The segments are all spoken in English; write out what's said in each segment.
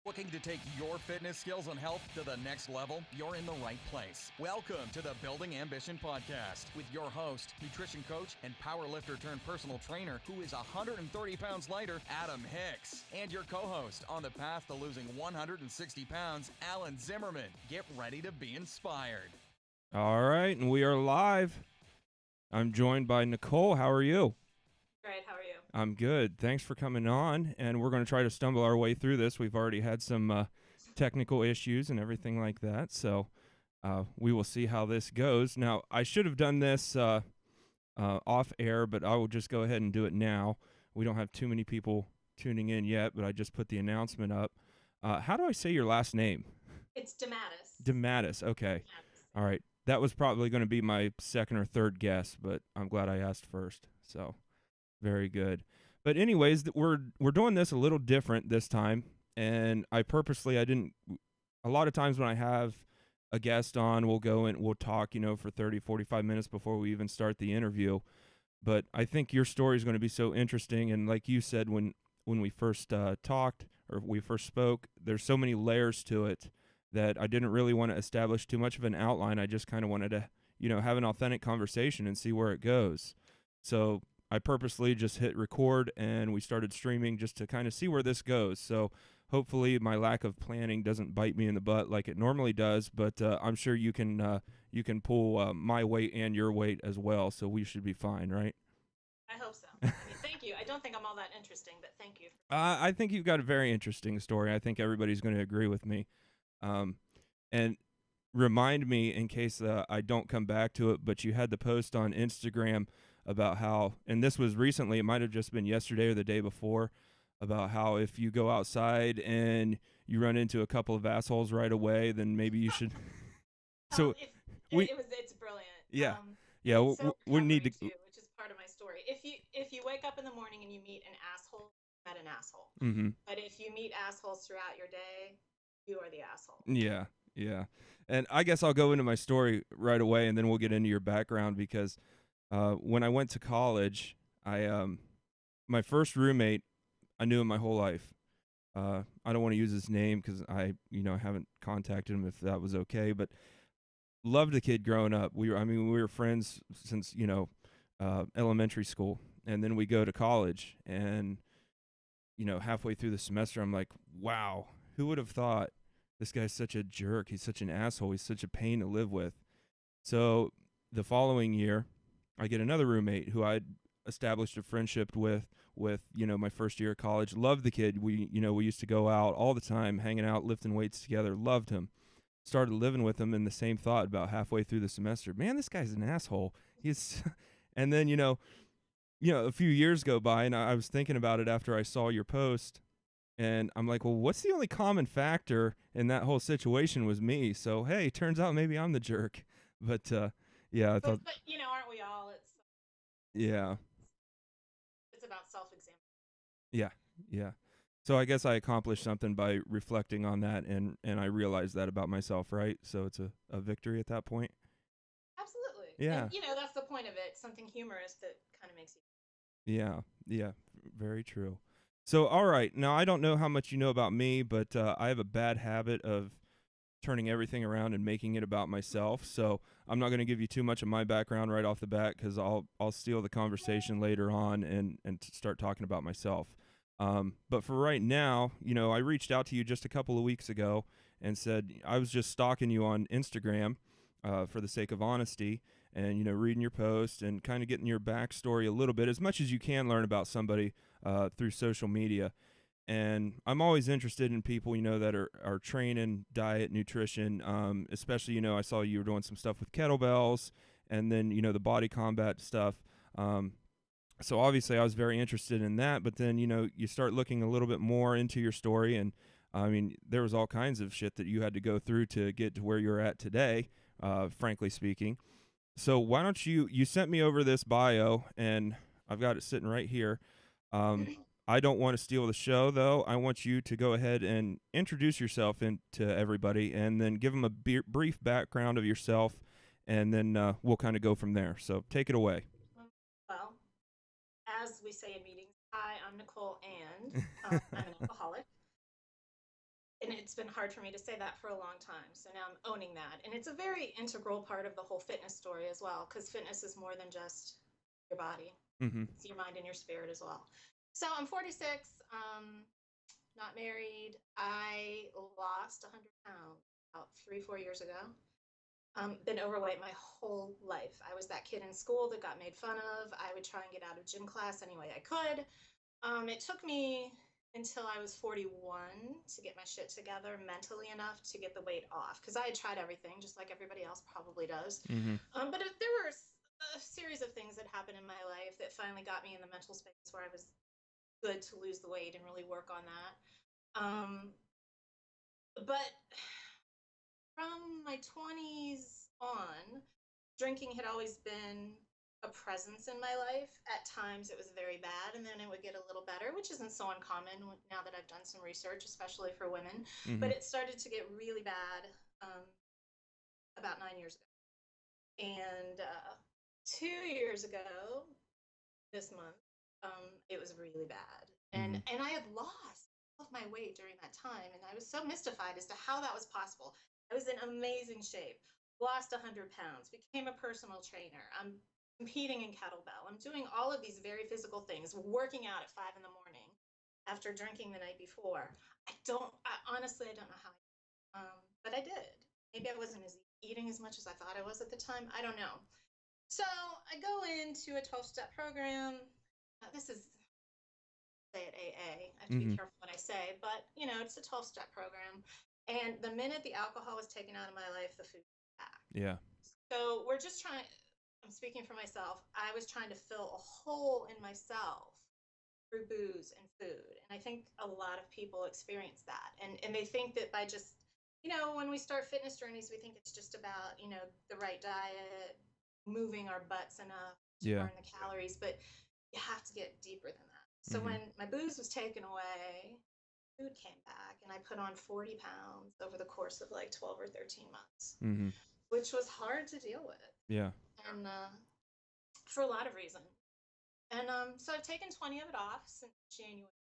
Looking to take your fitness skills and health to the next level? You're in the right place. Welcome to the Building Ambition Podcast with your host, nutrition coach, and powerlifter turned personal trainer who is 130 pounds lighter, Adam Hicks. And your co-host on the path to losing 160 pounds, Alan Zimmerman. Get ready to be inspired. All right, and we are live. I'm joined by Nicole. How are you? Great, how are you? I'm good. Thanks for coming on, and we're going to try to stumble our way through this. We've already had some technical issues and everything like that, so we will see how this goes. Now, I should have done this off air, but I will just go ahead and do it now. We don't have too many people tuning in yet, but I just put the announcement up. How do I say your last name? It's DeMatteis. DeMatteis, okay. All right. That was probably going to be my second or third guess, but I'm glad I asked first. So, very good. But anyways, we're doing this a little different this time, and I didn't. A lot of times when I have a guest on, we'll go and we'll talk, for 30, 45 minutes before we even start the interview. But I think your story is going to be so interesting, and like you said when we first talked or we first spoke, there's so many layers to it that I didn't really want to establish too much of an outline. I just kind of wanted to, have an authentic conversation and see where it goes. So I purposely just hit record and we started streaming just to kind of see where this goes. So hopefully my lack of planning doesn't bite me in the butt like it normally does, but I'm sure you can pull my weight and your weight as well, so we should be fine, right? I hope so. Thank you. I don't think I'm all that interesting, but thank you. I think you've got a very interesting story. I think everybody's going to agree with me. And remind me in case I don't come back to it, but you had the post on Instagram about how, and this was recently, it might have just been yesterday or the day before, about how if you go outside and you run into a couple of assholes right away, then maybe you should. So it's brilliant. Yeah, we need to. Too, which is part of my story. If you wake up in the morning and you meet an asshole, you met an asshole. Mm-hmm. But if you meet assholes throughout your day, you are the asshole. Yeah. And I guess I'll go into my story right away, and then we'll get into your background, because when I went to college, my first roommate, I knew him my whole life. I don't want to use his name because I haven't contacted him if that was okay, but loved the kid growing up. We were friends since, elementary school, and then we go to college, and, halfway through the semester, I'm like, wow, who would have thought this guy's such a jerk? He's such an asshole. He's such a pain to live with. So the following year, I get another roommate who I'd established a friendship with, my first year of college. Loved the kid. We used to go out all the time, hanging out, lifting weights together. Loved him. Started living with him, and the same thought about halfway through the semester. Man, this guy's an asshole. And then, a few years go by, and I was thinking about it after I saw your post. And I'm like, well, what's the only common factor in that whole situation was me. So, hey, turns out maybe I'm the jerk. But, yeah, I thought. But aren't we all? Yeah. It's about self-examination. Yeah. So I guess I accomplished something by reflecting on that, and I realized that about myself, right? So it's a victory at that point. Absolutely. Yeah. And, that's the point of it. Something humorous that kind of makes you. Yeah. Very true. So, all right, now I don't know how much you know about me, but I have a bad habit of turning everything around and making it about myself. So I'm not going to give you too much of my background right off the bat, because I'll steal the conversation later on and start talking about myself. But for right now, I reached out to you just a couple of weeks ago and said I was just stalking you on Instagram for the sake of honesty, and reading your post and kind of getting your backstory a little bit, as much as you can learn about somebody through social media. And I'm always interested in people, that are training, diet, nutrition, especially, I saw you were doing some stuff with kettlebells, and then, the body combat stuff. So obviously I was very interested in that, but then, you start looking a little bit more into your story, and there was all kinds of shit that you had to go through to get to where you're at today, frankly speaking. So why don't you sent me over this bio, and I've got it sitting right here. I don't want to steal the show, though. I want you to go ahead and introduce yourself to everybody, and then give them a brief background of yourself, and then we'll kind of go from there. So take it away. Well, as we say in meetings, hi, I'm Nicole, and I'm an alcoholic. and it's been hard for me to say that for a long time. So now I'm owning that. And it's a very integral part of the whole fitness story as well, because fitness is more than just your body, Mm-hmm. it's your mind and your spirit as well. So I'm 46, not married. I lost 100 pounds about 3, 4 years ago. Been overweight my whole life. I was that kid in school that got made fun of. I would try and get out of gym class any way I could. It took me until I was 41 to get my shit together mentally enough to get the weight off, because I had tried everything just like everybody else probably does. Mm-hmm. But there were a series of things that happened in my life that finally got me in the mental space where I was good to lose the weight and really work on that. But from my 20s on, drinking had always been a presence in my life. At times it was very bad, and then it would get a little better, which isn't so uncommon now that I've done some research, especially for women. Mm-hmm. But it started to get really bad about 9 years ago. And 2 years ago, this month, it was really bad. And I had lost all of my weight during that time, and I was so mystified as to how that was possible. I was in amazing shape, lost 100 pounds, became a personal trainer. I'm competing in kettlebell. I'm doing all of these very physical things, working out at 5 in the morning after drinking the night before. Honestly, I don't know how, but I did. Maybe I wasn't eating as much as I thought I was at the time. I don't know. So I go into a 12-step program. This is, say it AA. I have to be careful what I say, but it's a 12-step program. And the minute the alcohol was taken out of my life, the food was back. Yeah. So we're just trying, I'm speaking for myself. I was trying to fill a hole in myself through booze and food. And I think a lot of people experience that. And they think that by just, when we start fitness journeys, we think it's just about, the right diet, moving our butts enough to burn the calories, but you have to get deeper than that. So when my booze was taken away, food came back, and I put on 40 pounds over the course of like 12 or 13 months, which was hard to deal with. Yeah. And for a lot of reasons. And so I've taken 20 of it off since January.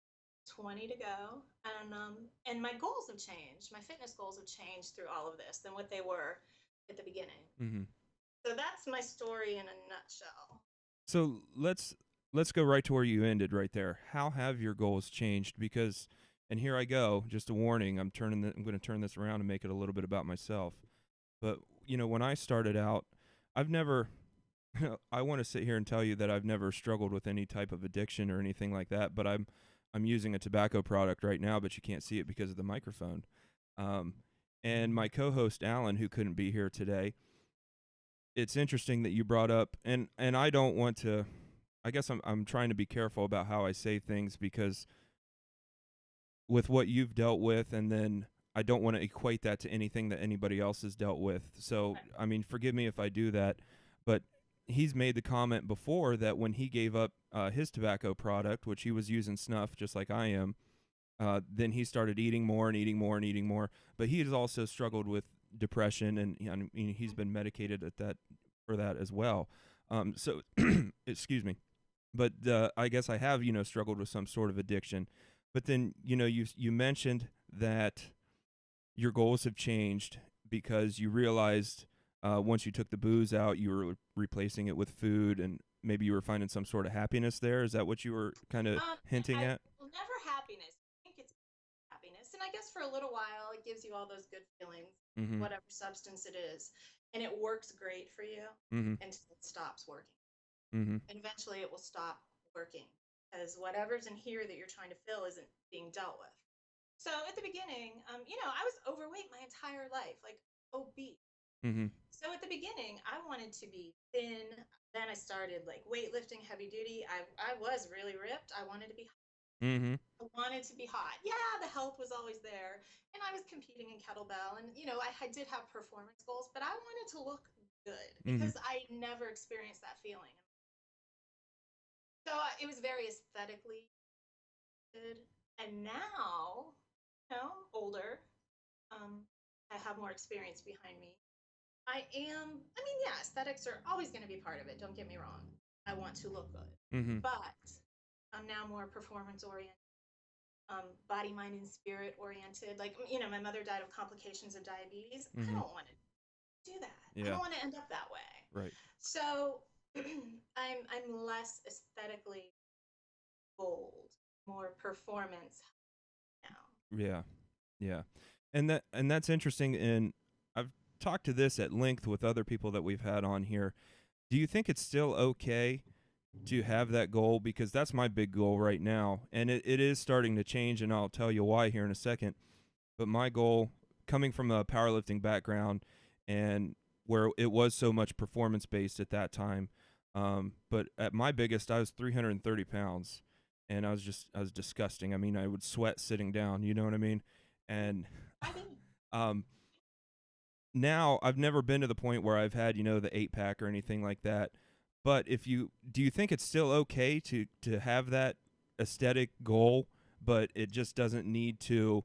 20 to go. And my goals have changed. My fitness goals have changed through all of this than what they were at the beginning. So that's my story in a nutshell. So let's go right to where you ended right there. How have your goals changed? Because, and here I go, just a warning, I'm going to turn this around and make it a little bit about myself. But, when I started out, I've never I want to sit here and tell you that I've never struggled with any type of addiction or anything like that, but I'm using a tobacco product right now, but you can't see it because of the microphone. And my co-host Alan, who couldn't be here today, it's interesting that you brought up, and I don't want to, I guess I'm trying to be careful about how I say things, because with what you've dealt with, and then I don't want to equate that to anything that anybody else has dealt with. So, I mean, forgive me if I do that, but he's made the comment before that when he gave up his tobacco product, which he was using snuff just like I am, then he started eating more and eating more and eating more. But he has also struggled with depression, and he's been medicated for that as well. So, excuse me. But I guess I have struggled with some sort of addiction. But then you mentioned that your goals have changed because you realized once you took the booze out, you were replacing it with food, and maybe you were finding some sort of happiness there. Is that what you were kind of hinting at? Never happiness. I think it's happiness. And I guess for a little while, it gives you all those good feelings, whatever substance it is. And it works great for you until it stops working. And eventually it will stop working, because whatever's in here that you're trying to fill isn't being dealt with. So at the beginning, I was overweight my entire life, like obese. So at the beginning, I wanted to be thin. Then I started like weightlifting, heavy duty. I was really ripped. I wanted to be hot. I wanted to be hot. Yeah, the health was always there. And I was competing in kettlebell. And, I did have performance goals, but I wanted to look good because I never experienced that feeling. So it was very aesthetically good. And now, older, I have more experience behind me. Aesthetics are always going to be part of it. Don't get me wrong. I want to look good. But I'm now more performance oriented. body, mind, and spirit oriented. Like, my mother died of complications of diabetes. I don't want to do that. I don't want to end up that way. Right. So I'm less aesthetically bold, more performance now. Yeah. Yeah. And that's interesting, and I've talked to this at length with other people that we've had on here. Do you think it's still okay to have that goal? Because that's my big goal right now, and it is starting to change, and I'll tell you why here in a second. But my goal, coming from a powerlifting background and where it was so much performance based at that time, but at my biggest, I was 330 pounds, and I was disgusting. I mean, I would sweat sitting down. You know what I mean? And um, now I've never been to the point where I've had, the 8-pack or anything like that. But do you think it's still okay to have that aesthetic goal, but it just doesn't need to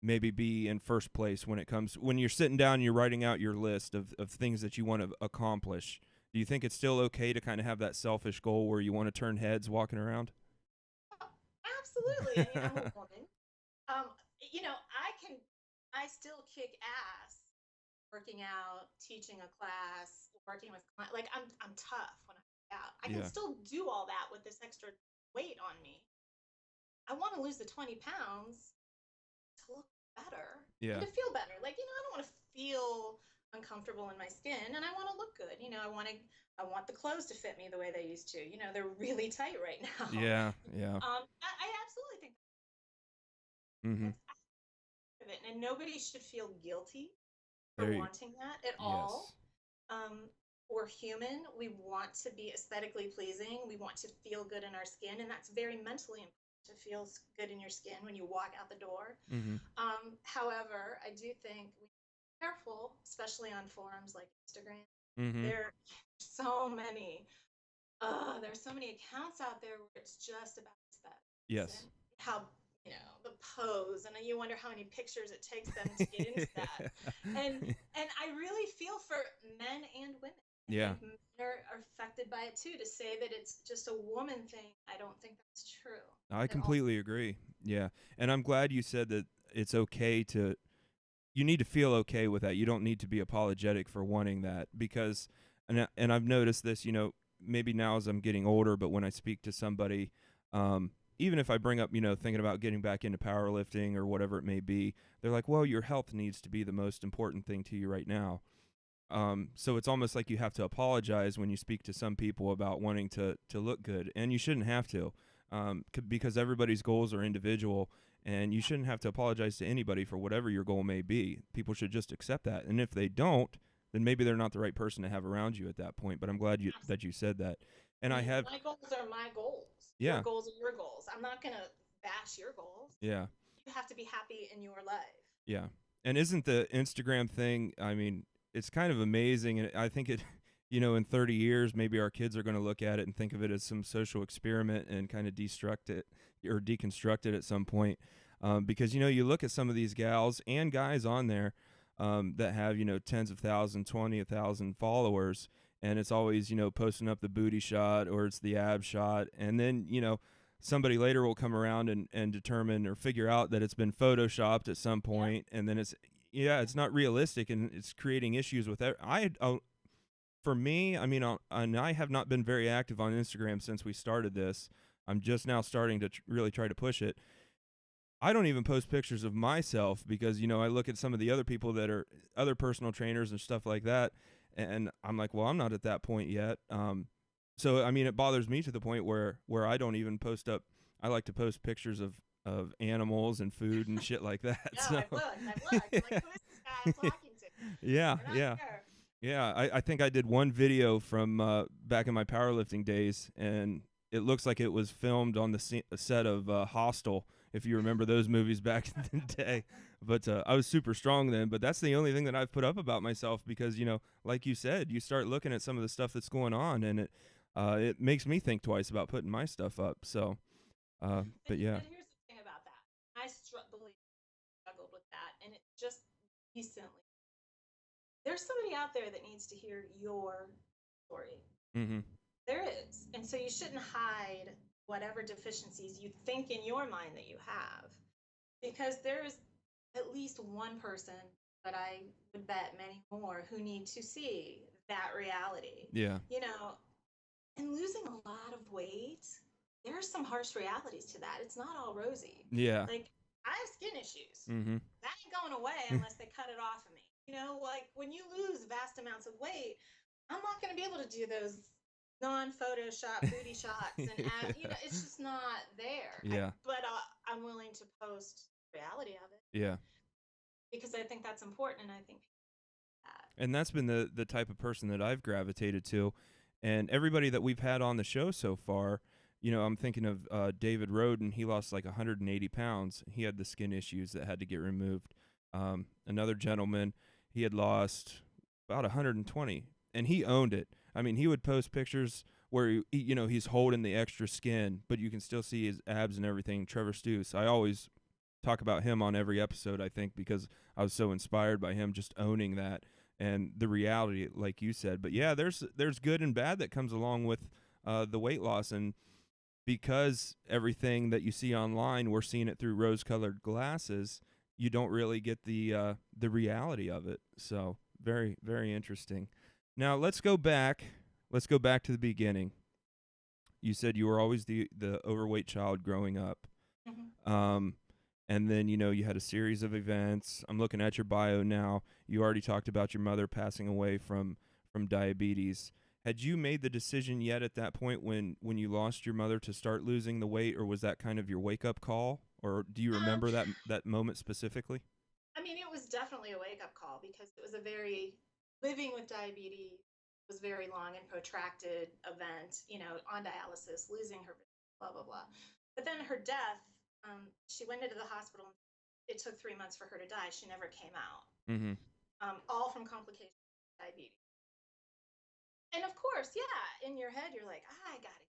maybe be in first place when you're sitting down and you're writing out your list of things that you want to accomplish? Do you think it's still okay to kind of have that selfish goal where you want to turn heads walking around? Absolutely. I'm a woman. I still kick ass working out, teaching a class, working with clients. Like, I'm tough when I work out. I can still do all that with this extra weight on me. I want to lose the 20 pounds to look better and to feel better. Like, I don't want to feel uncomfortable in my skin, and I want to look good. I want the clothes to fit me the way they used to. They're really tight right now. Yeah. I absolutely think that's of it, and nobody should feel guilty for wanting that at all. We're human. We want to be aesthetically pleasing. We want to feel good in our skin, and that's very mentally important to feel good in your skin when you walk out the door. However, I do think we need to be careful, especially on forums like Instagram. There are so many. There's so many accounts out there where it's just about aesthetics. Yes. And how the pose, and you wonder how many pictures it takes them to get into that. And I really feel for men and women. Yeah. Men are affected by it too. To say that it's just a woman thing, I don't think that's true. I completely agree. Yeah. And I'm glad you said that it's okay you need to feel okay with that. You don't need to be apologetic for wanting that, because and I've noticed this, maybe now as I'm getting older, but when I speak to somebody, even if I bring up, thinking about getting back into powerlifting or whatever it may be, they're like, well, your health needs to be the most important thing to you right now. So it's almost like you have to apologize when you speak to some people about wanting to look good, and you shouldn't have to, because everybody's goals are individual, and you shouldn't have to apologize to anybody for whatever your goal may be. People should just accept that, and if they don't, then maybe they're not the right person to have around you at that point. But I'm glad that you said that. And my goals are my goals. Yeah. Your goals are your goals. I'm not gonna bash your goals. Yeah. You have to be happy in your life. Yeah. And isn't the Instagram thing, I mean, it's kind of amazing, and I think it, in 30 years, maybe our kids are going to look at it and think of it as some social experiment and kind of deconstruct it at some point. Because, you look at some of these gals and guys on there that have, tens of thousands, 20,000 followers, and it's always, posting up the booty shot or it's the ab shot. And then, somebody later will come around and determine or figure out that it's been photoshopped at some point, and then it's not realistic, and it's creating issues with it. For me, I mean, and I have not been very active on Instagram since we started this. I'm just now starting to really try to push it. I don't even post pictures of myself because, I look at some of the other people that are other personal trainers and stuff like that, and I'm like, well, I'm not at that point yet. So, I mean, it bothers me to the point where I don't even post up. I like to post pictures of animals and food and shit like that. No, so. I look. I'm like, who is this guy I'm talking to? Yeah. Yeah, I think I did one video from back in my powerlifting days, and it looks like it was filmed on the set of Hostel, if you remember those movies back in the day. But I was super strong then, but that's the only thing that I've put up about myself because, like you said, you start looking at some of the stuff that's going on, and it makes me think twice about putting my stuff up. So, but yeah. But here's the thing about that. I struggled with that, and it just recently. There's somebody out there that needs to hear your story. Mm-hmm. There is. And so you shouldn't hide whatever deficiencies you think in your mind that you have. Because there's at least one person, but I would bet many more, who need to see that reality. Yeah. And losing a lot of weight, there are some harsh realities to that. It's not all rosy. Yeah. Like, I have skin issues. Mm-hmm. That ain't going away unless they cut it off of me. Like when you lose vast amounts of weight, I'm not going to be able to do those non-Photoshop booty shots and it's just not there. Yeah. But I'm willing to post reality of it. Yeah. Because I think that's important, and I think that. And that's been the type of person that I've gravitated to, and everybody that we've had on the show so far. I'm thinking of David Roden. He lost like 180 pounds. He had the skin issues that had to get removed. Another gentleman, he had lost about 120, and he owned it. I mean, he would post pictures where he's holding the extra skin, but you can still see his abs and everything. Trevor Stoos. I always talk about him on every episode, I think, because I was so inspired by him just owning that and the reality, like you said. But yeah, there's good and bad that comes along with the weight loss, and because everything that you see online, we're seeing it through rose-colored glasses, you don't really get the reality of it. So very, very interesting. Now let's go back. Let's go back to the beginning. You said you were always the overweight child growing up. Mm-hmm. And then, you had a series of events. I'm looking at your bio now. You already talked about your mother passing away from diabetes. Had you made the decision yet at that point when you lost your mother to start losing the weight, or was that kind of your wake-up call? Or do you remember that moment specifically? I mean, it was definitely a wake-up call because it was living with diabetes was very long and protracted event, on dialysis, losing her, blah, blah, blah. But then her death, she went into the hospital. It took 3 months for her to die. She never came out. Mm-hmm. All from complications of diabetes. And of course, yeah, in your head, you're like, I gotta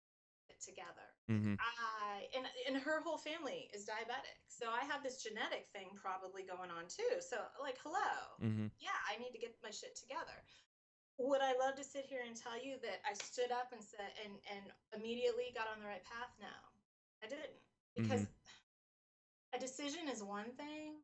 get it together. Mm-hmm. And her whole family is diabetic. So I have this genetic thing probably going on too. So like, hello. Mm-hmm. Yeah, I need to get my shit together. Would I love to sit here and tell you that I stood up and said and immediately got on the right path? No, I didn't. Because a decision is one thing,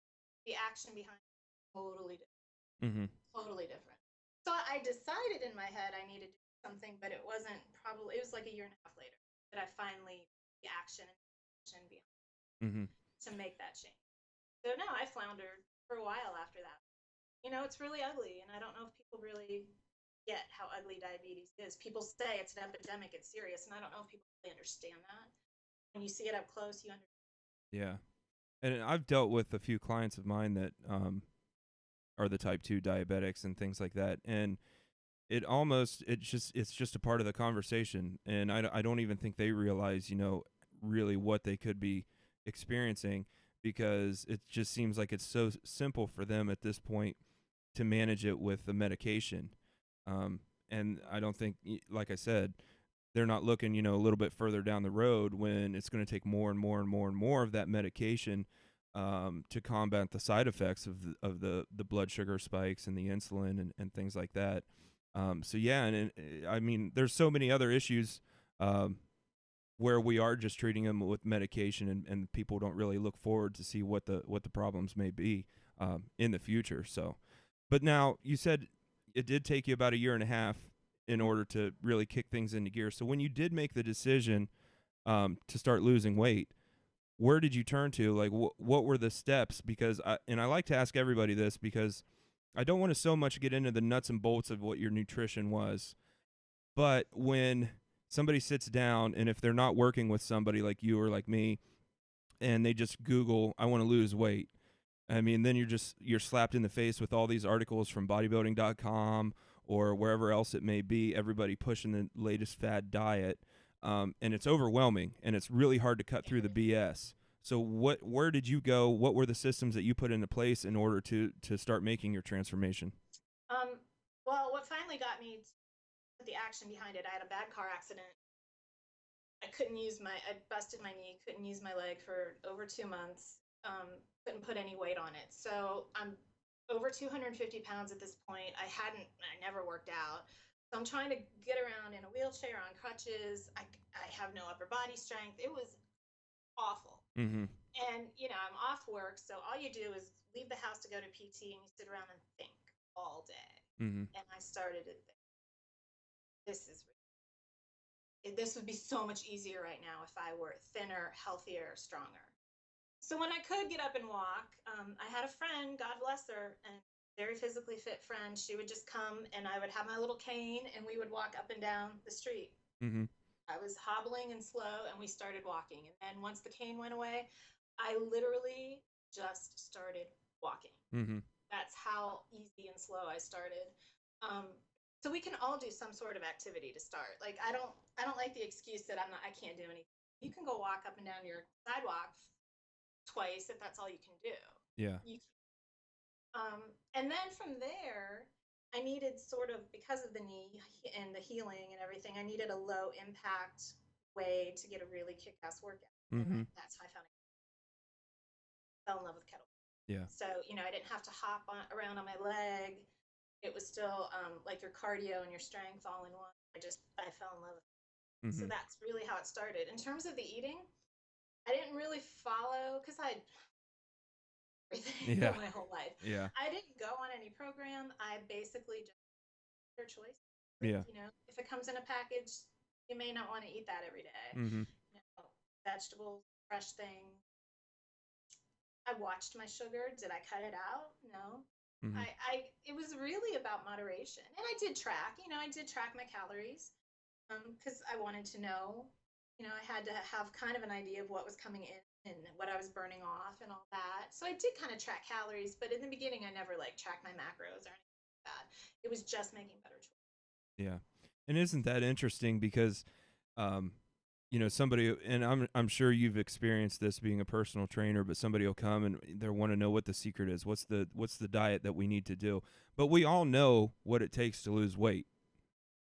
the action behind it is totally different. Mm-hmm. Totally different. So I decided in my head I needed to do something, but it was like a year and a half later that I finally the action behind to make that change. So no, I floundered for a while after that. It's really ugly, and I don't know if people really get how ugly diabetes is. People say it's an epidemic, it's serious, and I don't know if people really understand that. When you see it up close, you understand. Yeah. And I've dealt with a few clients of mine that are the type 2 diabetics and things like that, and it's just a part of the conversation, and I don't even think they realize really what they could be experiencing, because it just seems like it's so simple for them at this point to manage it with the medication, and I don't think, like I said, they're not looking a little bit further down the road when it's going to take more and more and more and more of that medication to combat the side effects of the blood sugar spikes and the insulin and things like that. So yeah, and I mean, there's so many other issues where we are just treating them with medication, and people don't really look forward to see what the problems may be in the future. So, but now you said it did take you about a year and a half in order to really kick things into gear. So when you did make the decision to start losing weight, where did you turn to? Like, what were the steps? Because I like to ask everybody this, because I don't want to so much get into the nuts and bolts of what your nutrition was, but when somebody sits down, and if they're not working with somebody like you or like me, and they just Google, I want to lose weight, I mean, then you're slapped in the face with all these articles from bodybuilding.com or wherever else it may be, everybody pushing the latest fad diet, and it's overwhelming, and it's really hard to cut through the BS. So where did you go? What were the systems that you put into place in order to start making your transformation? Well, what finally got me to put the action behind it, I had a bad car accident. I busted my knee, couldn't use my leg for over 2 months, couldn't put any weight on it. So I'm over 250 pounds at this point. I never worked out. So I'm trying to get around in a wheelchair, on crutches. I have no upper body strength. It was awful. Mm-hmm. And, I'm off work. So all you do is leave the house to go to PT and you sit around and think all day. Mm-hmm. And I started to think, this would be so much easier right now if I were thinner, healthier, stronger. So when I could get up and walk, I had a friend, God bless her, and very physically fit friend. She would just come and I would have my little cane and we would walk up and down the street. Mm-hmm. I was hobbling and slow and we started walking. And then once the cane went away, I literally just started walking. Mm-hmm. That's how easy and slow I started. So we can all do some sort of activity to start. Like I don't like the excuse that I can't do anything. You can go walk up and down your sidewalk twice if that's all you can do. Yeah. And then from there, I needed sort of, because of the knee and the healing and everything, I needed a low impact way to get a really kick-ass workout. Mm-hmm. And that's how I fell in love with kettlebell. Yeah. So, I didn't have to hop around on my leg. It was still like your cardio and your strength all in one. I fell in love with it. Mm-hmm. So that's really how it started. In terms of the eating, I didn't really follow because I everything my whole life. Yeah. I didn't go on any program. I basically just their choice. Yeah. If it comes in a package, you may not want to eat that every day. Mm-hmm. Vegetables, fresh things. I watched my sugar. Did I cut it out? No. Mm-hmm. It was really about moderation. And I did track, I did track my calories because I wanted to know, I had to have kind of an idea of what was coming in and what I was burning off and all that. So I did kind of track calories, but in the beginning, I never tracked my macros or anything like that. It was just making better choices. Yeah. And isn't that interesting because, somebody, and I'm sure you've experienced this being a personal trainer, but somebody will come and they want to know what the secret is. What's the diet that we need to do? But we all know what it takes to lose weight.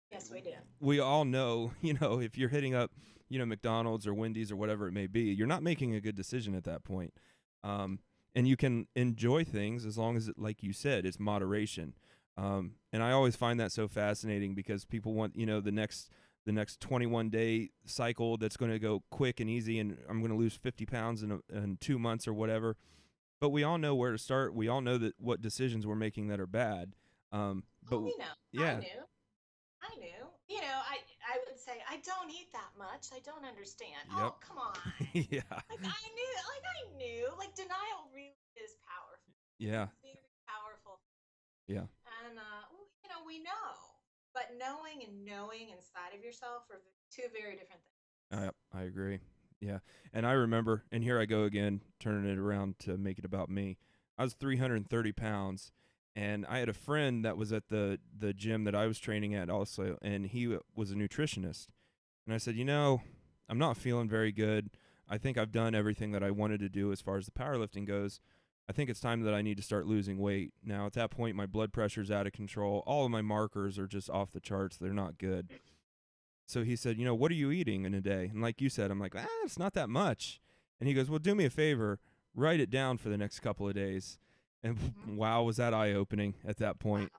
Yes, we do. We all know, if you're hitting up, McDonald's or Wendy's or whatever it may be, you're not making a good decision at that point. And you can enjoy things as long as, like you said, it's moderation. And I always find that so fascinating because people want, the next 21-day cycle that's going to go quick and easy, and I'm going to lose 50 pounds in 2 months or whatever. But we all know where to start. We all know that what decisions we're making that are bad. But we know. Yeah. I knew. I would say, I don't eat that much. I don't understand. Yep. Oh, come on. Yeah. I knew. Denial really is powerful. Yeah. It's very powerful. Yeah. And, we know. But knowing and knowing inside of yourself are two very different things. I agree. Yeah. And I remember, and here I go again, turning it around to make it about me. I was 330 pounds. And I had a friend that was at the gym that I was training at also, and he was a nutritionist. And I said, I'm not feeling very good. I think I've done everything that I wanted to do as far as the powerlifting goes. I think it's time that I need to start losing weight. Now, at that point, my blood pressure's out of control. All of my markers are just off the charts. They're not good. So he said, what are you eating in a day? And like you said, I'm like, it's not that much. And he goes, well, do me a favor. Write it down for the next couple of days. And wow, was that eye-opening at that point.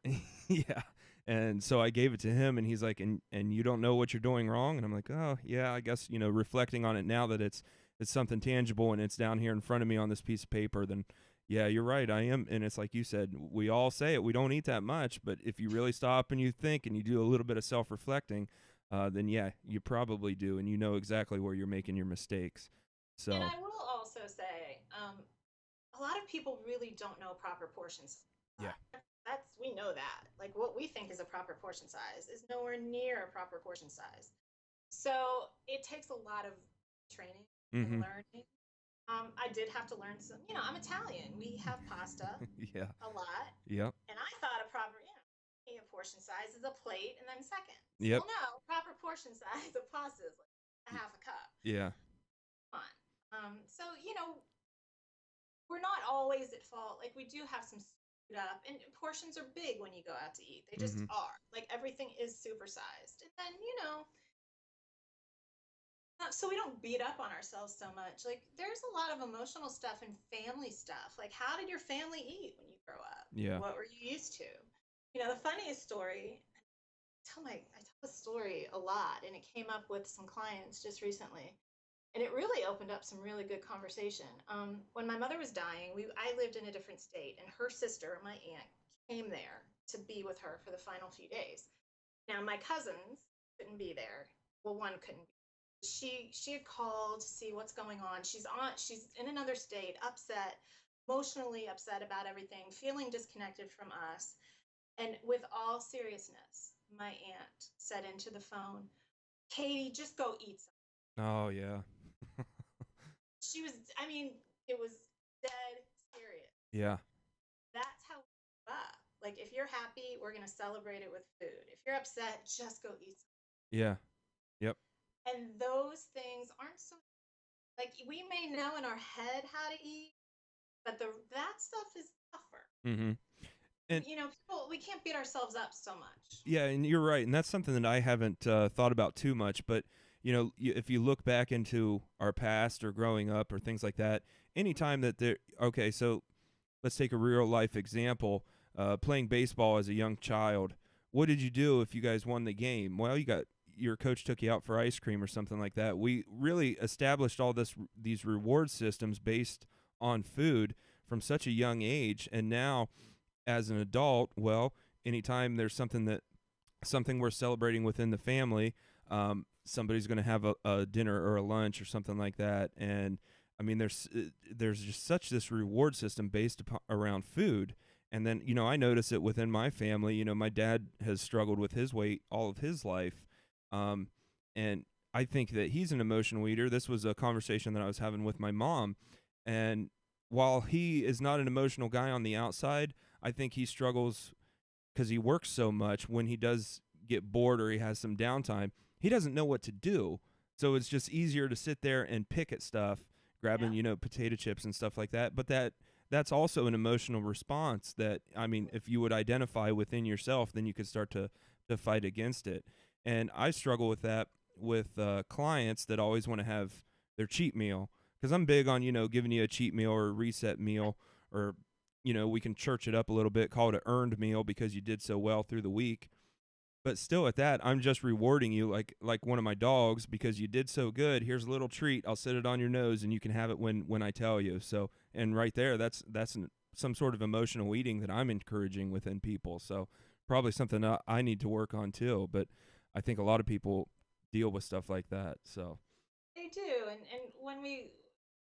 Yeah. And so I gave it to him, and he's like, and you don't know what you're doing wrong? And I'm like, oh, yeah, I guess, reflecting on it now that it's something tangible and it's down here in front of me on this piece of paper, then, yeah, you're right, I am. And it's like you said, we all say it, we don't eat that much, but if you really stop and you think and you do a little bit of self-reflecting, then, yeah, you probably do, and you know exactly where you're making your mistakes. So. And I will also say, a lot of people really don't know proper portions. Yeah. We know that. Like what we think is a proper portion size is nowhere near a proper portion size. So it takes a lot of training and learning. I did have to learn some, I'm Italian. We have pasta a lot. Yep. And I thought a proper, a portion size is a plate and then seconds. Yep. Well, no, proper portion size of pasta is like a half a cup. Yeah. Come on. So, we're not always at fault. Like we do have some screwed up, and portions are big when you go out to eat. They just are. Like everything is supersized. And then, so we don't beat up on ourselves so much. Like there's a lot of emotional stuff and family stuff. Like how did your family eat when you grow up? Yeah. What were you used to? The funniest story, I tell the story a lot, and it came up with some clients just recently, and it really opened up some really good conversation. When my mother was dying, I lived in a different state, and her sister, my aunt, came there to be with her for the final few days. Now my cousins couldn't be there. Well, one couldn't be. She had called to see what's going on. She's in another state, upset, emotionally upset about everything, feeling disconnected from us. And with all seriousness, my aunt said into the phone, "Katie, just go eat something." Oh yeah. She was, I mean, it was dead serious. Yeah. That's how we grew up. Like, if you're happy, we're going to celebrate it with food. If you're upset, just go eat something. Yeah. Yep. And those things aren't so, like, we may know in our head how to eat, but that stuff is tougher. Mhm. And People, we can't beat ourselves up so much. yeah, and you're right, and that's something that I haven't thought about too much. But if you look back into our past or growing up or things like that, anytime that there, okay, so let's take a real life example. Playing baseball as a young child, what did you do if you guys won the game? Well, your coach took you out for ice cream or something like that. We really established all these reward systems based on food from such a young age, and now as an adult, well, anytime there's something we're celebrating within the family, somebody's going to have a dinner or a lunch or something like that, and I mean, there's just such this reward system based around food. And then I notice it within my family. My dad has struggled with his weight all of his life, and I think that he's an emotional eater. This was a conversation that I was having with my mom, and while he is not an emotional guy on the outside, I think he struggles because he works so much. When he does get bored or he has some downtime, he doesn't know what to do. So it's just easier to sit there and pick at stuff, grabbing, potato chips and stuff like that. But that's also an emotional response that, I mean, if you would identify within yourself, then you could start to fight against it. And I struggle with that with clients that always want to have their cheat meal, because I'm big on, giving you a cheat meal or a reset meal, or we can church it up a little bit, call it an earned meal because you did so well through the week. But still at that, I'm just rewarding you like one of my dogs because you did so good. Here's a little treat. I'll sit it on your nose and you can have it when I tell you. So, and right there, that's some sort of emotional eating that I'm encouraging within people. So probably something I need to work on too. But I think a lot of people deal with stuff like that. So they do. And when we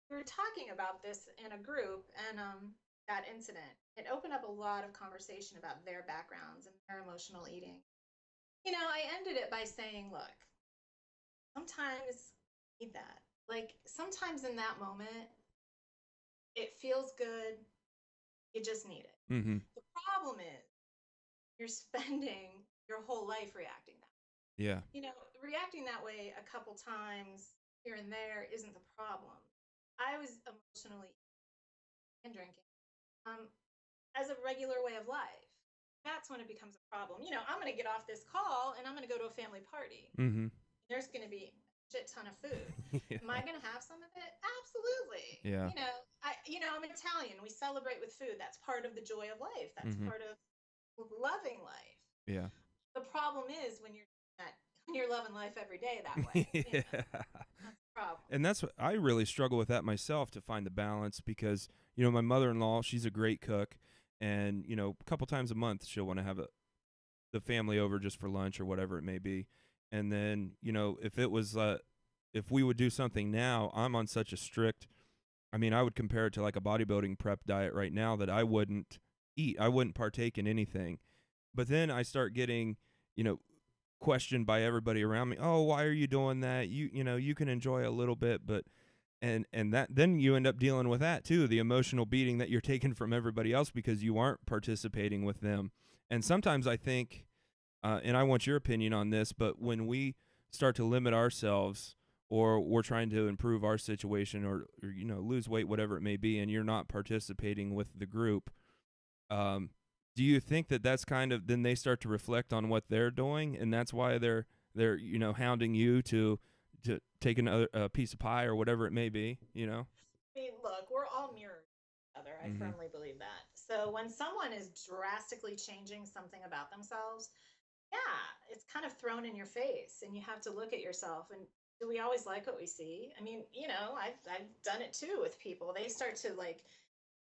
were talking about this in a group, and that incident, it opened up a lot of conversation about their backgrounds and their emotional eating. I ended it by saying, look, sometimes you need that. Like, sometimes in that moment, it feels good. You just need it. mm-hmm. The problem is you're spending your whole life reacting that way. Yeah. Reacting that way a couple times here and there isn't the problem. I was emotionally and drinking as a regular way of life. That's when it becomes a problem. I'm going to get off this call and I'm going to go to a family party. Mm-hmm. There's going to be a shit ton of food. Yeah. Am I going to have some of it? Absolutely. Yeah. I'm Italian. We celebrate with food. That's part of the joy of life. That's part of loving life. Yeah. The problem is when you're loving life every day that way. Yeah. That's the problem. And that's what I really struggle with that myself, to find the balance, because my mother-in-law, she's a great cook, and a couple times a month she'll want to have the family over just for lunch or whatever it may be. And then if we would do something now, I'm on such a strict, I mean, I would compare it to like a bodybuilding prep diet right now, that I wouldn't eat. I wouldn't partake in anything. But then I start getting, questioned by everybody around me. Oh, why are you doing that? You can enjoy a little bit, but and that, then you end up dealing with that too, the emotional beating that you're taking from everybody else because you aren't participating with them. And sometimes I think, and I want your opinion on this, but when we start to limit ourselves, or we're trying to improve our situation, or lose weight, whatever it may be, and you're not participating with the group, do you think that that's kind of, then they start to reflect on what they're doing, and that's why they're hounding you to take another piece of pie or whatever it may be? I mean, look, we're all mirrors of each other. I firmly believe that. So when someone is drastically changing something about themselves, yeah, it's kind of thrown in your face, and you have to look at yourself. And do we always like what we see? I mean, I've done it too with people. They start to like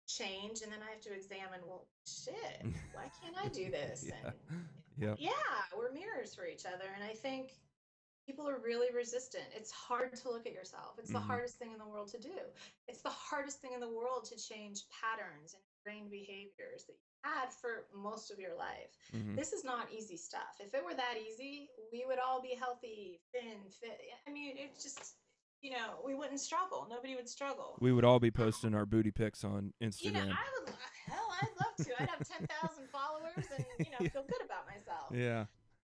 change, and then I have to examine, well, shit, why can't I do this? Yeah. And Yep. yeah, we're mirrors for each other. And I think people are really resistant. It's hard to look at yourself. It's the Mhm. hardest thing in the world to do. It's the hardest thing in the world to change patterns and ingrained behaviors that you had for most of your life. Mhm. This is not easy stuff. If it were that easy, we would all be healthy, thin, fit. I mean, it's just, we wouldn't struggle. Nobody would struggle. We would all be posting our booty pics on Instagram. I would, hell, I'd love to. I'd have 10,000 followers and, Yeah. feel good about myself. Yeah.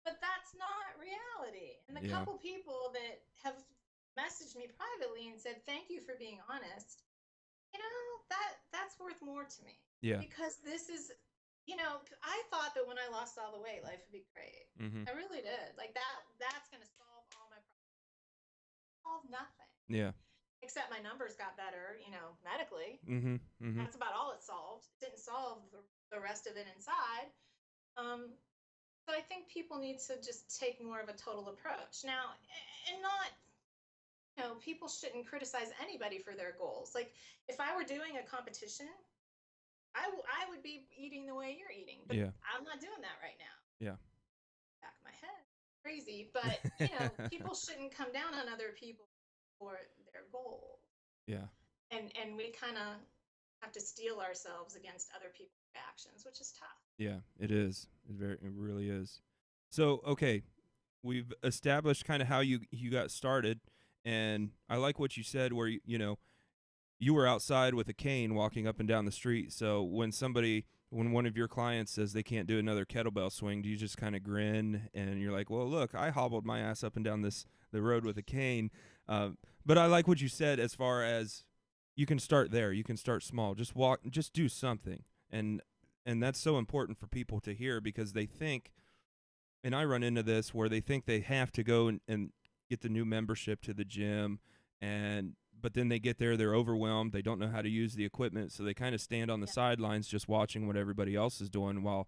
But that's not reality. And the Yeah. couple people that have messaged me privately and said, thank you for being honest, that's worth more to me. Yeah. Because this is, I thought that when I lost all the weight, life would be great. Mhm. I really did. Like that's going to solve all my problems. Solve nothing. Yeah. Except my numbers got better, medically. Mhm. Mhm. That's about all it solved. It didn't solve the rest of it inside. So I think people need to just take more of a total approach now, and not, people shouldn't criticize anybody for their goals. Like if I were doing a competition, I would be eating the way you're eating, but Yeah. I'm not doing that right now. Yeah. Back of my head, crazy, but people shouldn't come down on other people for their goal. Yeah. And we kind of have to steel ourselves against other people's reactions, which is tough. Yeah, it is. It really is. So, okay, we've established kind of how you got started, and I like what you said where you were outside with a cane walking up and down the street. So when one of your clients says they can't do another kettlebell swing, do you just kind of grin and you're like, well, look, I hobbled my ass up and down the road with a cane. But I like what you said as far as you can start there. You can start small. Just walk. Just do something. And that's so important for people to hear because they think, and I run into this where they think they have to go and get the new membership to the gym, but then they get there, they're overwhelmed, they don't know how to use the equipment, so they kind of stand on the sidelines just watching what everybody else is doing while,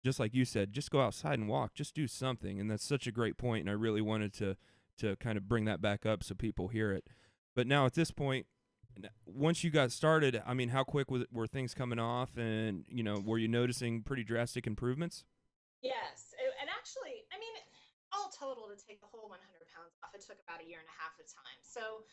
just like you said, just go outside and walk, just do something. And that's such a great point, and I really wanted to kind of bring that back up so people hear it. But now at this point, once you got started, I mean, how quick were things coming off, and were you noticing pretty drastic improvements? Yes. And actually, I mean, all total to take the whole 100 pounds off, it took about a year and a half of time. So,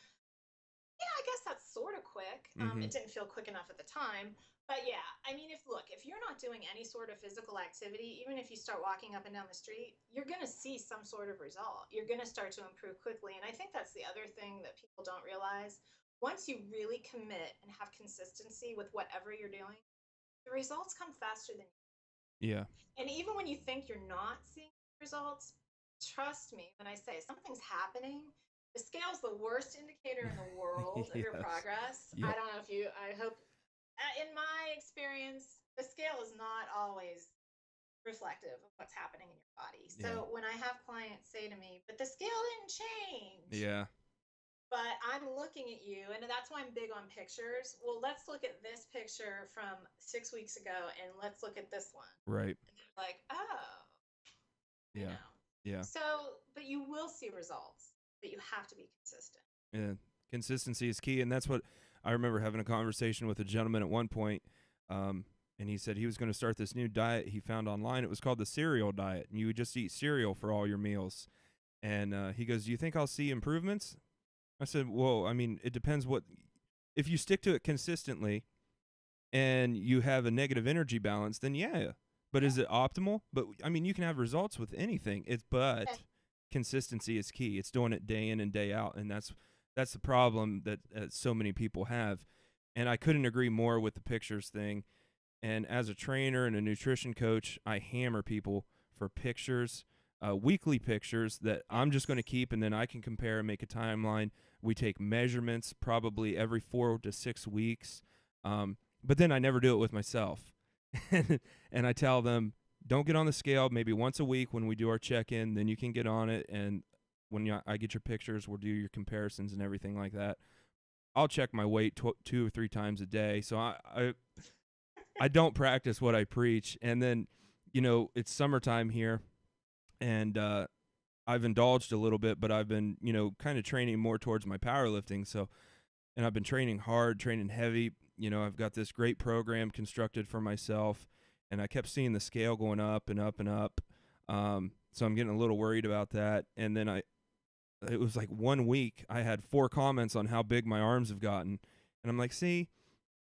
yeah, I guess that's sort of quick. Mm-hmm. It didn't feel quick enough at the time. But yeah, I mean, if you're not doing any sort of physical activity, even if you start walking up and down the street, you're going to see some sort of result. You're going to start to improve quickly. And I think that's the other thing that people don't realize. Once you really commit and have consistency with whatever you're doing, the results come faster than you. Yeah. And even when you think you're not seeing results, trust me when I say something's happening. The scale's the worst indicator in the world of your Yes. progress. Yep. I don't know if I hope, in my experience, the scale is not always reflective of what's happening in your body. So when I have clients say to me, but the scale didn't change. Yeah. But I'm looking at you, and that's why I'm big on pictures. Well, let's look at this picture from 6 weeks ago, and let's look at this one. Right. And they're like, oh, Yeah. Yeah. So, but you will see results, but you have to be consistent. Yeah. Consistency is key, and that's what I remember having a conversation with a gentleman at one point, and he said he was going to start this new diet he found online. It was called the cereal diet, and you would just eat cereal for all your meals. And he goes, "Do you think I'll see improvements?" I said, "Well, I mean, it depends if you stick to it consistently and you have a negative energy balance, then yeah. But is it optimal? But I mean, you can have results with anything. But consistency is key. It's doing it day in and day out, and that's the problem that so many people have. And I couldn't agree more with the pictures thing. And as a trainer and a nutrition coach, I hammer people for pictures, weekly pictures that I'm just going to keep, and then I can compare and make a timeline. We take measurements probably every 4 to 6 weeks. But then I never do it with myself. And I tell them, don't get on the scale maybe once a week when we do our check-in, then you can get on it. And when I get your pictures, we'll do your comparisons and everything like that. I'll check my weight 2 or 3 times a day. So I don't practice what I preach. And then, it's summertime here. and I've indulged a little bit, but I've been, kind of training more towards my powerlifting. So, and I've been training hard, training heavy. I've got this great program constructed for myself, and I kept seeing the scale going up and up and up. So I'm getting a little worried about that. And then it was like 1 week, I had 4 comments on how big my arms have gotten. And I'm like, see,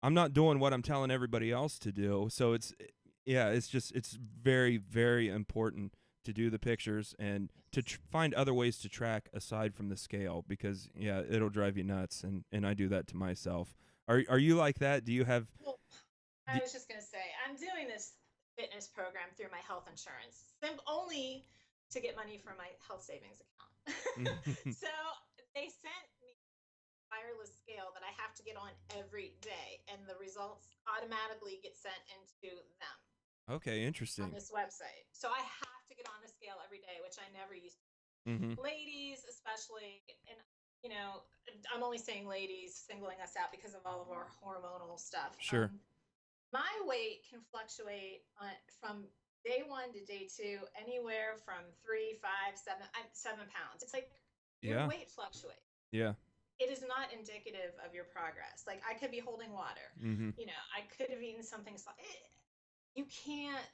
I'm not doing what I'm telling everybody else to do. So it's very, very important to do the pictures and to find other ways to track aside from the scale, because it'll drive you nuts, and I do that to myself. Are you like that? Do you have? Well, I was just gonna say, I'm doing this fitness program through my health insurance, only to get money from my health savings account. So they sent me a wireless scale that I have to get on every day, and the results automatically get sent into them. Okay, interesting. On this website. So I have to get on the scale every day, which I never used to. Ladies, especially, and I'm only saying ladies, singling us out because of all of our hormonal stuff. Sure. My weight can fluctuate from day 1 to day 2, anywhere from 3, 5, 7 pounds. It's like your weight fluctuates. Yeah. It is not indicative of your progress. Like, I could be holding water. I could have eaten something. You can't.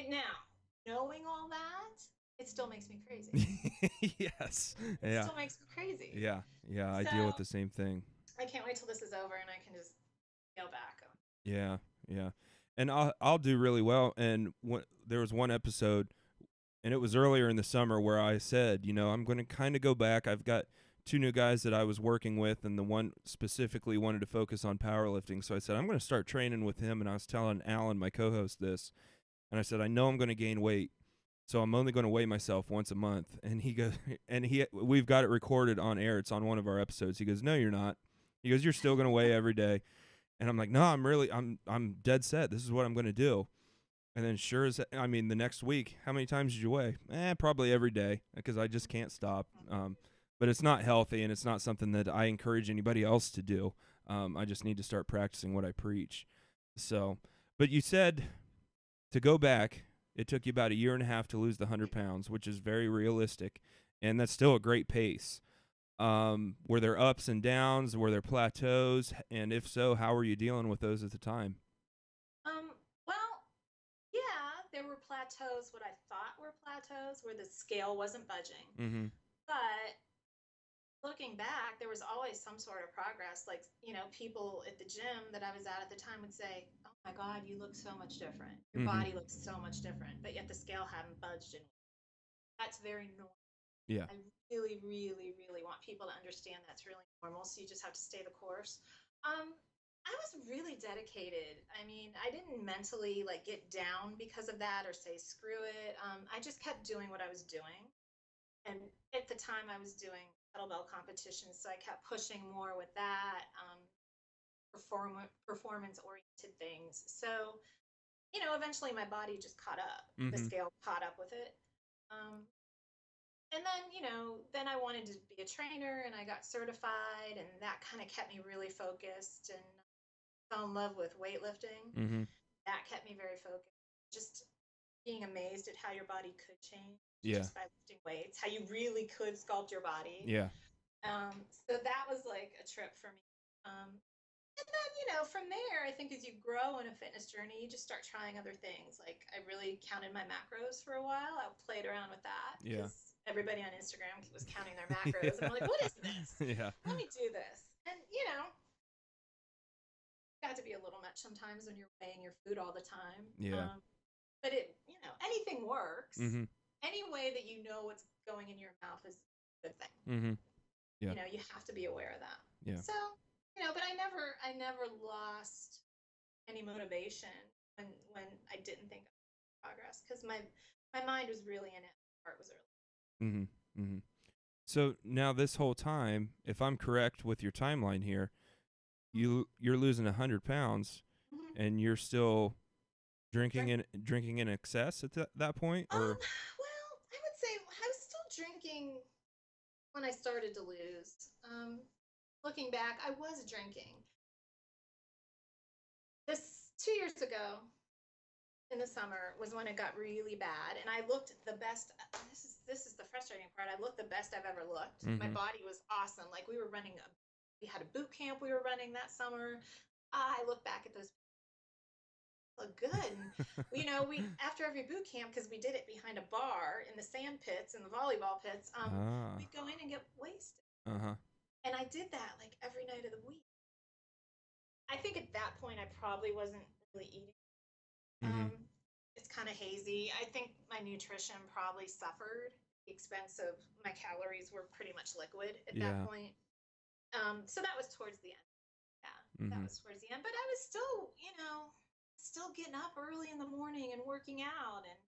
Now, knowing all that, it still makes me crazy. Yes. It still makes me crazy. Yeah. Yeah. I deal with the same thing. I can't wait till this is over and I can just go back. Yeah. Yeah. And I'll do really well. And there was one episode, and it was earlier in the summer, where I said, I'm going to kind of go back. I've got 2 new guys that I was working with, and the one specifically wanted to focus on powerlifting. So I said, I'm going to start training with him. And I was telling Alan, my co-host, this, and I said, I know I'm going to gain weight, so I'm only going to weigh myself once a month. And he goes, we've got it recorded on air. It's on one of our episodes. He goes, no, you're not. He goes, you're still going to weigh every day. And I'm like, no, I'm dead set. This is what I'm going to do. And then the next week, how many times did you weigh? Probably every day, because I just can't stop. But it's not healthy, and it's not something that I encourage anybody else to do. I just need to start practicing what I preach. So, but you said to go back, it took you about 1.5 years to lose the 100 pounds, which is very realistic, and that's still a great pace. Were there ups and downs? Were there plateaus? And if so, how were you dealing with those at the time? Well, yeah, there were plateaus, what I thought were plateaus, where the scale wasn't budging. But looking back, there was always some sort of progress. Like, people at the gym that I was at the time would say, oh my God, you look so much different. Your body looks so much different, but yet the scale hadn't budged. That's very normal. Yeah. I really, really, really want people to understand that's really normal. So you just have to stay the course. I was really dedicated. I mean, I didn't mentally get down because of that or say screw it. I just kept doing what I was doing. And at the time I was doing kettlebell competitions, so I kept pushing more with that, performance-oriented things. So, eventually my body just caught up. The scale caught up with it. And then, then I wanted to be a trainer, and I got certified, and that kind of kept me really focused, and fell in love with weightlifting. That kept me very focused. Just being amazed at how your body could change just by lifting weights, how you really could sculpt your body. Yeah. So that was like a trip for me. And then, from there, I think as you grow in a fitness journey, you just start trying other things. Like, I really counted my macros for a while. I played around with that. Yeah. Everybody on Instagram was counting their macros. And I'm like, what is this? Yeah. Let me do this. And, got to be a little much sometimes when you're weighing your food all the time. Yeah. But anything works. Any way that what's going in your mouth is a good thing. Yeah. You have to be aware of that. Yeah. So, but I never lost any motivation when I didn't think of progress, because my mind was really in it. My heart was early. So now this whole time, if I'm correct with your timeline here, you're losing 100 pounds, and you're still drinking in excess at that point, or? Well, I would say I was still drinking when I started to lose. Looking back, I was drinking. This 2 years ago, in the summer was when it got really bad, and I looked the best. This is the frustrating part. I looked the best I've ever looked. My body was awesome. Like we had a boot camp we were running that summer. I look back at those look good. And, we after every boot camp, because we did it behind a bar in the sand pits and the volleyball pits, we'd go in and get wasted. And I did that like every night of the week. I think at that point I probably wasn't really eating. It's kind of hazy. I think my nutrition probably suffered at the expense of my calories were pretty much liquid at that point. So that was towards the end. Yeah, that was towards the end. But I was still, still getting up early in the morning and working out, and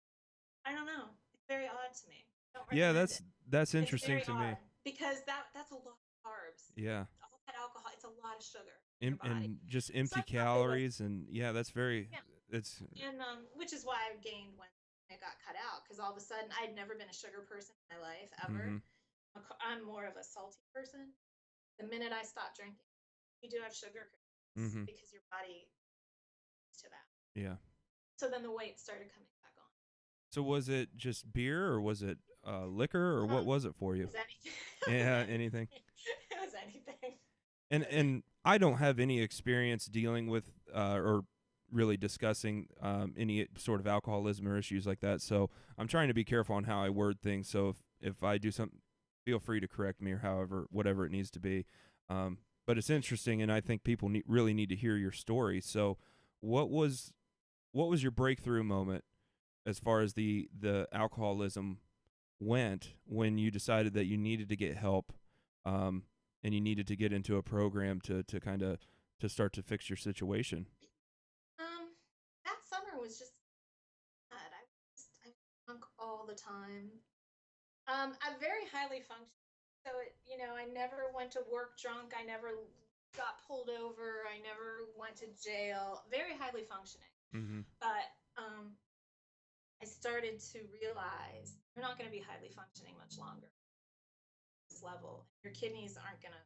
I don't know. It's very odd to me. Yeah, that's interesting to me because that's a lot of carbs. Yeah. All that alcohol, it's a lot of sugar. And just empty calories, and that's very it's and which is why I gained when it got cut out, because all of a sudden I'd never been a sugar person in my life ever. I'm more of a salty person. The minute I stopped drinking, you do have sugar because your body to that. Yeah. So then the weight started coming back on. So was it just beer, or was it liquor, or what was it for you? It was anything. Yeah, anything. It was anything. And I don't have any experience dealing with or really discussing any sort of alcoholism or issues like that. So I'm trying to be careful on how I word things. So if I do something, feel free to correct me, or whatever it needs to be. But it's interesting, and I think people really need to hear your story. So what was your breakthrough moment as far as the alcoholism went, when you decided that you needed to get help, and you needed to get into a program to kind of to start to fix your situation? That summer was just bad. I drunk all the time. I'm very highly functioning. So I never went to work drunk. I never got pulled over. I never went to jail. Very highly functioning. But I started to realize you're not going to be highly functioning much longer at this level. Your kidneys aren't going to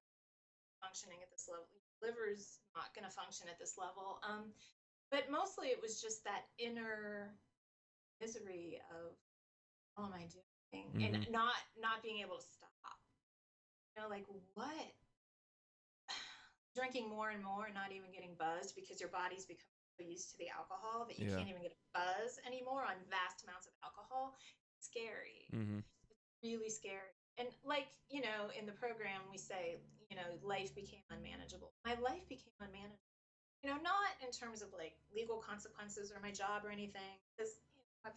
functioning at this level. Your liver's not going to function at this level. But mostly it was just that inner misery of, what am I doing? And not being able to stop. Like what? Drinking more and more, not even getting buzzed, because your body's become so used to the alcohol that you can't even get a buzz anymore on vast amounts of alcohol. It's scary. It's really scary. And like, in the program we say, life became unmanageable. My life became unmanageable. Not in terms of like legal consequences or my job or anything, because I've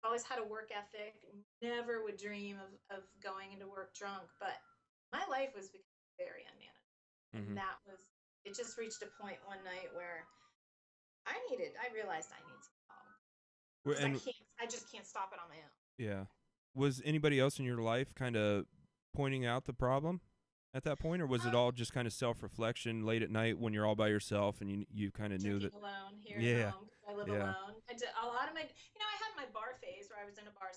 always had a work ethic, never would dream of going into work drunk, but my life was becoming very unmanageable. And it just reached a point one night where I realized I need some help. I just can't stop it on my own. Yeah. Was anybody else in your life kind of pointing out the problem at that point, or was it all just kind of self-reflection late at night when you're all by yourself and you kind of knew that? Alone here at home, because I live alone. I did a lot of my, I had my bar phase where I was in a bar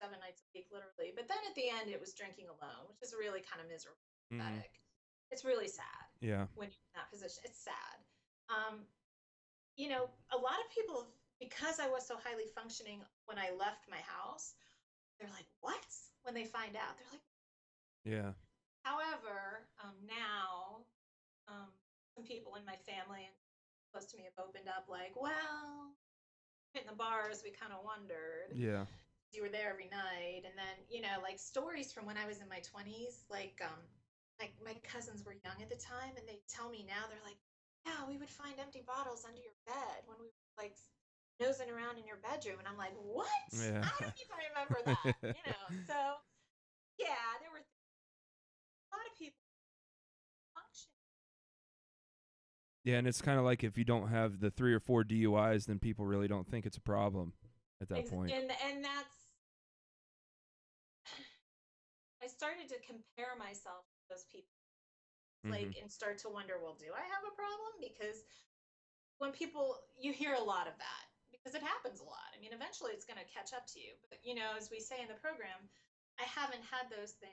7 nights a week, literally. But then at the end, it was drinking alone, which is really kind of miserable. Pathetic. It's really sad. Yeah. When you're in that position, it's sad. A lot of people, because I was so highly functioning when I left my house, they're like, "What?" When they find out, they're like, "Yeah." However, now, some people in my family and close to me have opened up, like, "Well, hitting the bars, we kind of wondered. Yeah. You were there every night." And then, like stories from when I was in my 20s, like my cousins were young at the time, and they tell me now, they're like, "Yeah, we would find empty bottles under your bed when we were like nosing around in your bedroom." And I'm like, "What?" Yeah. I don't even remember that. So yeah, there were a lot of people function. Yeah, and it's kind of like if you don't have the 3 or 4 DUIs, then people really don't think it's a problem at that point. And that's, I started to compare myself to those people, like, and start to wonder, well, do I have a problem? Because when you hear a lot of that, because it happens a lot. I mean, eventually it's going to catch up to you. But, as we say in the program, I haven't had those things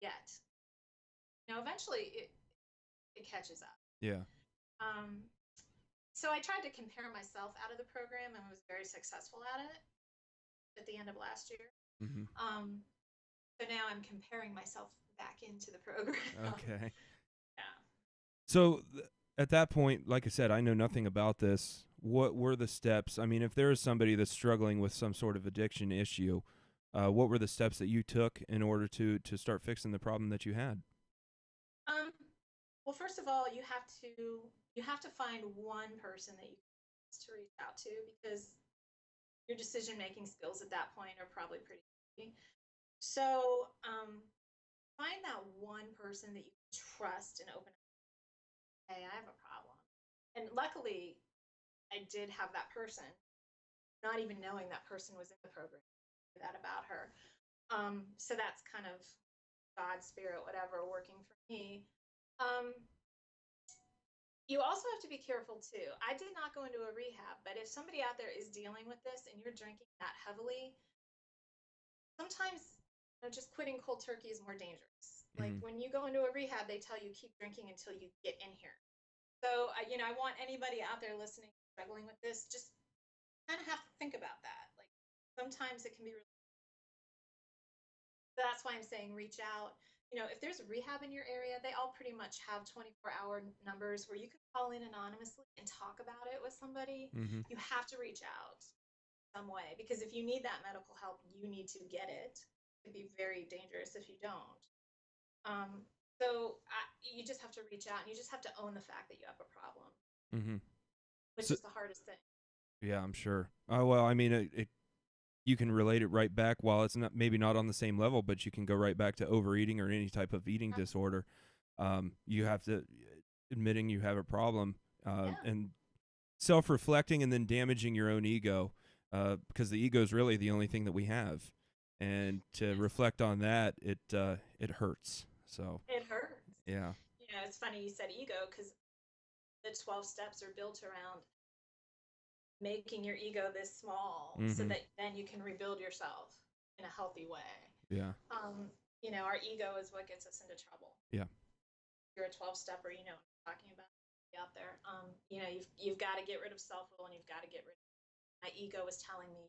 yet. Eventually it catches up. Yeah. So I tried to compare myself out of the program and was very successful at it at the end of last year. Mm-hmm. So now I'm comparing myself back into the program. Okay. Yeah. So at that point, like I said, I know nothing about this. What were the steps? I mean, if there is somebody that's struggling with some sort of addiction issue, what were the steps that you took in order to start fixing the problem that you had? Well, first of all, you have to find one person that you can to reach out to, because your decision-making skills at that point are probably pretty easy. So find that one person that you can trust and open up. Hey, I have a problem. And luckily, I did have that person, not even knowing that person was in the program, that about her. So that's kind of God's spirit, whatever, working for me. You also have to be careful too. I did not go into a rehab, but if somebody out there is dealing with this and you're drinking that heavily, sometimes just quitting cold turkey is more dangerous. Like when you go into a rehab, they tell you keep drinking until you get in here. So I want anybody out there listening, struggling with this, just kind of have to think about that. Like sometimes it can be really. That's why I'm saying reach out. If there's a rehab in your area, they all pretty much have 24-hour numbers where you can call in anonymously and talk about it with somebody. Mm-hmm. You have to reach out some way, because if you need that medical help, you need to get it. It can be very dangerous if you don't. You just have to reach out, and you just have to own the fact that you have a problem, which is the hardest thing. Yeah, I'm sure. Well, I mean, you can relate it right back. While it's maybe not on the same level, but you can go right back to overeating or any type of eating disorder. You have to admitting you have a problem and self-reflecting, and then damaging your own ego, because the ego is really the only thing that we have, and to reflect on that, it hurts. So it hurts. Yeah. It's funny you said ego, because the 12 steps are built around making your ego this small, so that then you can rebuild yourself in a healthy way. Yeah. Our ego is what gets us into trouble. Yeah. If you're a 12-stepper, you know what I'm talking about out there. You've got to get rid of self-will, and you've got to get rid of my ego is telling me,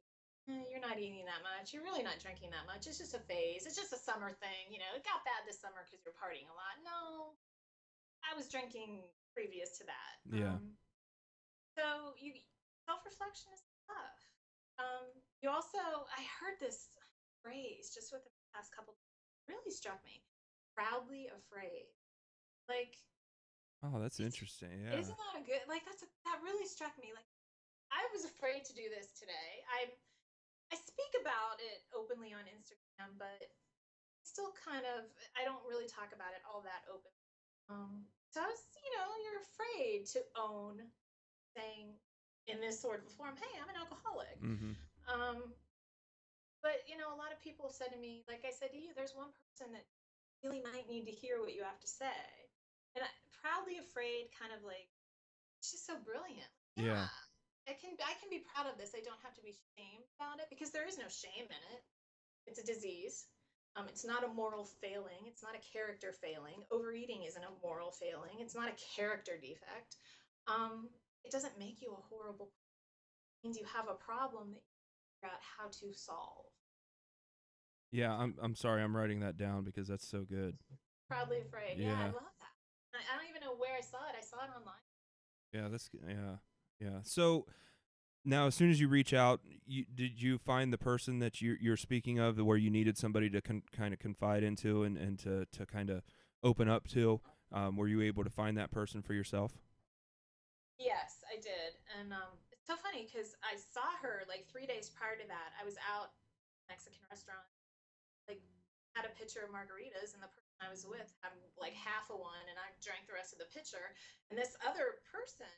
you're not eating that much. You're really not drinking that much. It's just a phase. It's just a summer thing. It got bad this summer because you're partying a lot. No, I was drinking previous to that. Yeah. So self-reflection is tough. You also, I heard this phrase just within the past couple of days, really struck me. Proudly afraid. Like, oh, that's interesting. Yeah. Isn't that a good, that really struck me. Like, I was afraid to do this today. I speak about it openly on Instagram, but still I don't really talk about it all that open. So I was, you're afraid to own saying in this sort of form, hey, I'm an alcoholic. But a lot of people have said to me, like I said to you, there's one person that really might need to hear what you have to say. And proudly afraid, kind of like, it's just so brilliant. Yeah. I can be proud of this. I don't have to be shamed about it, because there is no shame in it. It's a disease. It's not a moral failing. It's not a character failing. Overeating isn't a moral failing. It's not a character defect. It doesn't make you a horrible person. It means you have a problem that you figure out how to solve. Yeah, I'm sorry, I'm writing that down because that's so good. Proudly afraid. Yeah, I love that. I don't even know where I saw it. I saw it online. Yeah. So now, as soon as you reach out, did you find the person that you're speaking of, where you needed somebody to kind of confide into and to kind of open up to? Were you able to find that person for yourself? Yes, I did. And it's so funny because I saw her like 3 days prior to that. I was out at a Mexican restaurant, like had a pitcher of margaritas, and the person I was with had like half of one, and I drank the rest of the pitcher. And this other person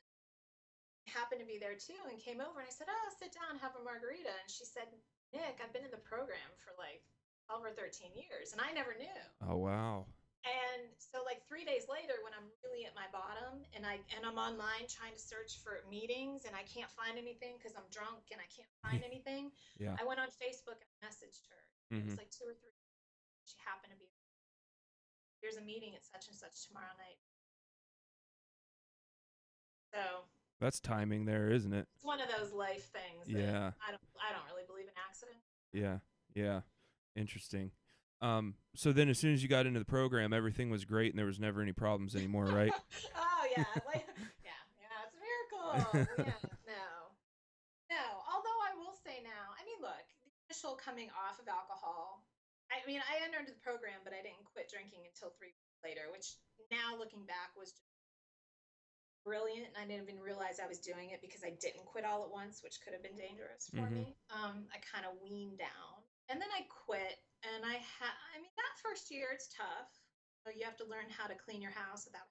happened to be there too and came over, and I said, oh, sit down, have a margarita. And she said, Nick, I've been in the program for like 12 or 13 years, and I never knew. Oh, wow. And so like 3 days later, when I'm really at my bottom, and I'm online trying to search for meetings, and I can't find anything because I'm drunk and I can't find anything, I went on Facebook and messaged her. It was like 2 or 3. She happened to be, there's a meeting at such and such tomorrow night. So That's timing there, isn't it? It's one of those life things that I don't really believe in accident. Yeah. Interesting. So then as soon as you got into the program, everything was great and there was never any problems anymore, right? Oh yeah, yeah, it's a miracle. Yeah, no. Although I will say now, I mean, look, the initial coming off of alcohol. I mean, I entered the program, but I didn't quit drinking until 3 weeks later, which now looking back was just brilliant. And I didn't even realize I was doing it because I didn't quit all at once, which could have been dangerous for me. I kind of weaned down, and then I quit. And I mean, that first year it's tough. You have to learn how to clean your house without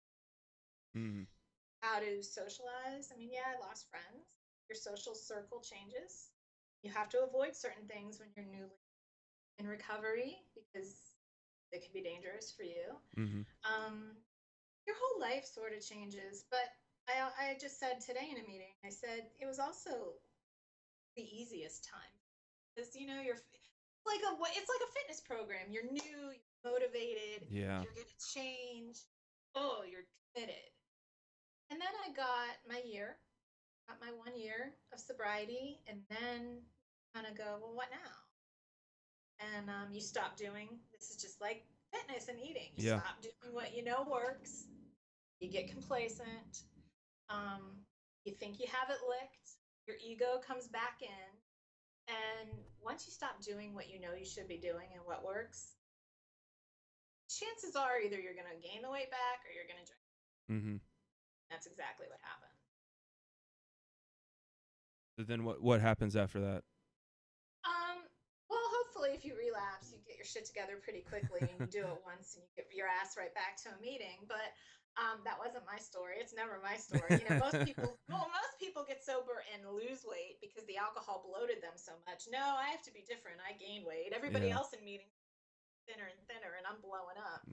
how to socialize. I mean, yeah, I lost friends. Your social circle changes. You have to avoid certain things when you're newly in recovery because they can be dangerous for you. Your whole life sort of changes. But I just said today in a meeting, I said it was also the easiest time because it's like a fitness program. You're new, you're motivated, Yeah. you're gonna change. Oh, you're committed. And then I got my 1 year of sobriety, and then kind of go, well, what now? And you stop doing. This is just like fitness and eating. You stop doing what you know works. You get complacent. You think you have it licked. Your ego comes back in. And once you stop doing what you know you should be doing and what works, chances are either you're going to gain the weight back or you're going to drink. That's exactly what happened. So then what happens after that? Well, hopefully if you relapse, you get your shit together pretty quickly and you do it once and you get your ass right back to a meeting. But that wasn't my story. It's never my story. Most people get sober and lose weight because the alcohol bloated them so much. No, I have to be different. I gain weight. Everybody else in meetings thinner and thinner, and I'm blowing up.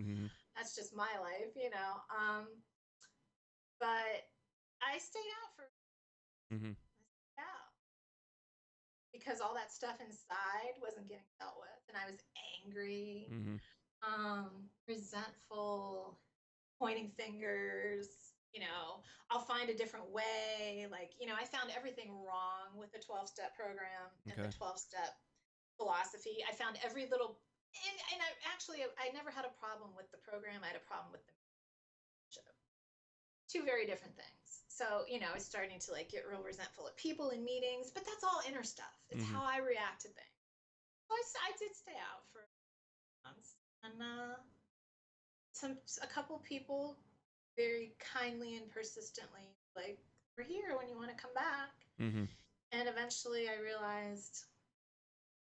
That's just my life. But I stayed out for because all that stuff inside wasn't getting dealt with, and I was angry, resentful, pointing fingers. I'll find a different way. I found everything wrong with the 12-step program and the 12-step philosophy. I found every little, and I never had a problem with the program. I had a problem with the membership. Two very different things. So, I was starting to get real resentful at people in meetings, but that's all inner stuff. It's how I react to things. So I did stay out for months, and a couple people very kindly and persistently we're here when you want to come back. And eventually I realized,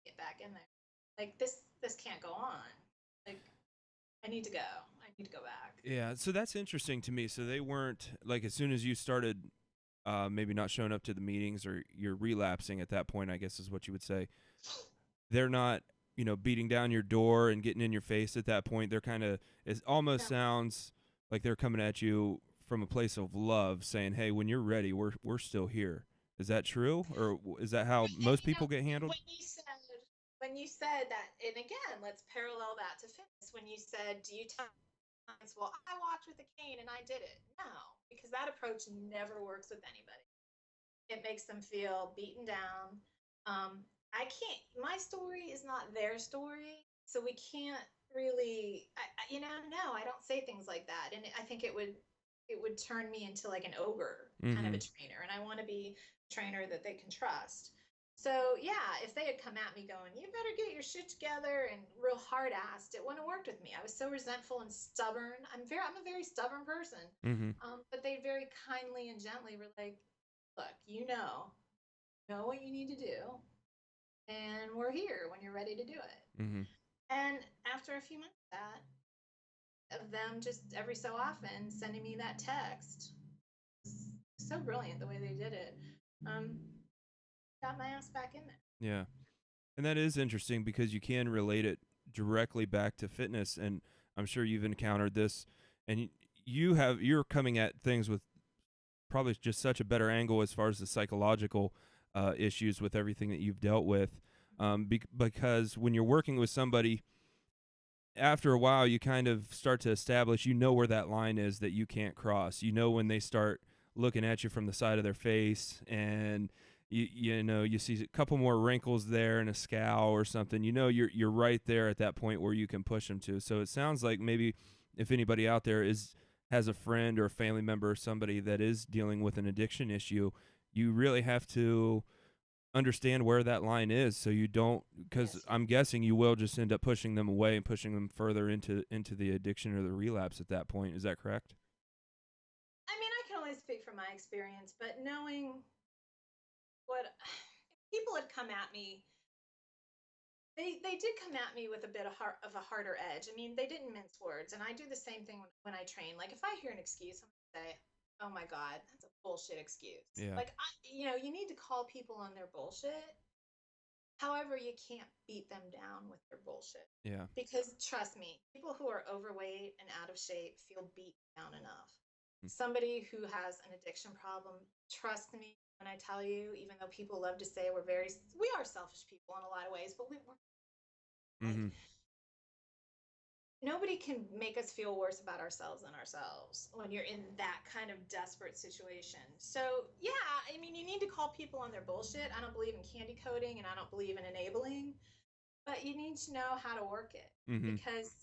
get back in there. This can't go on. I need to go. I need to go back. Yeah, so that's interesting to me. So they weren't, as soon as you started maybe not showing up to the meetings or you're relapsing at that point, I guess is what you would say, they're not, beating down your door and getting in your face at that point. They're kind of, it almost sounds like they're coming at you from a place of love, saying, hey, when you're ready, we're still here. Is that true? Or is that how most people get handled? When you said that, and again, let's parallel that to fitness. When you said, do you tell clients, well, I walked with a cane and I did it? No, because that approach never works with anybody. It makes them feel beaten down. My story is not their story, so we can't really, no, I don't say things like that. And I think it would turn me into an ogre kind of a trainer. And I want to be a trainer that they can trust. So yeah, if they had come at me going, you better get your shit together and real hard-assed, it wouldn't have worked with me. I was so resentful and stubborn. I'm a very stubborn person. But they very kindly and gently were like, look, you know what you need to do, and we're here when you're ready to do it. And after a few months of them just every so often sending me that text, so brilliant the way they did it, got my ass back in there. Yeah. And that is interesting because you can relate it directly back to fitness, and I'm sure you've encountered this, and you're coming at things with probably just such a better angle as far as the psychological issues with everything that you've dealt with, because when you're working with somebody, after a while you kind of start to establish, where that line is that you can't cross. When they start looking at you from the side of their face, and you see a couple more wrinkles there and a scowl or something, you're right there at that point where you can push them to. So it sounds like maybe if anybody out there has a friend or a family member or somebody that is dealing with an addiction issue, you really have to understand where that line is, so you don't, because Yes. I'm guessing you will just end up pushing them away and pushing them further into the addiction or the relapse at that point. Is that correct? I mean, I can only speak from my experience, but knowing what people had come at me, they did come at me with a bit of a harder edge. I mean, they didn't mince words, and I do the same thing when I train. Like if I hear an excuse, I'm gonna say, "Oh my God, that's a bullshit excuse." Yeah. Like you need to call people on their bullshit. However, you can't beat them down with their bullshit. Yeah. Because trust me, people who are overweight and out of shape feel beat down enough. Mm. Somebody who has an addiction problem, trust me when I tell you, even though people love to say we are selfish people in a lot of ways, but we're like, Mm-hmm. nobody can make us feel worse about ourselves than ourselves when you're in that kind of desperate situation. So yeah, I mean, you need to call people on their bullshit. I don't believe in candy coating and I don't believe in enabling, but you need to know how to work it. Mm-hmm. Because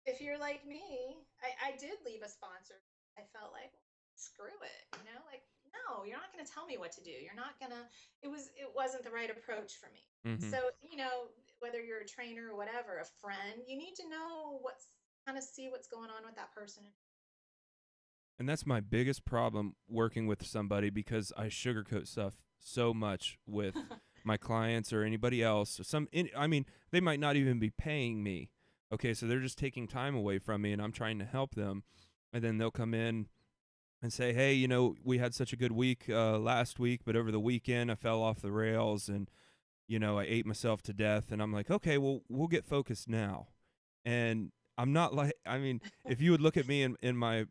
if you're like me, I did leave a sponsor. I felt like, well, screw it, like, no, you're not going to tell me what to do. You're not going to, it wasn't the right approach for me. Mm-hmm. So, whether you're a trainer or whatever, a friend, you need to know kind of see what's going on with that person. And that's my biggest problem working with somebody, because I sugarcoat stuff so much with my clients or anybody else. I mean, they might not even be paying me. Okay, so they're just taking time away from me, and I'm trying to help them. And then they'll come in and say, "Hey, we had such a good week last week, but over the weekend I fell off the rails, and I ate myself to death." And I'm like, "Okay, well, we'll get focused now." And I'm not like, I mean, if you would look at me in my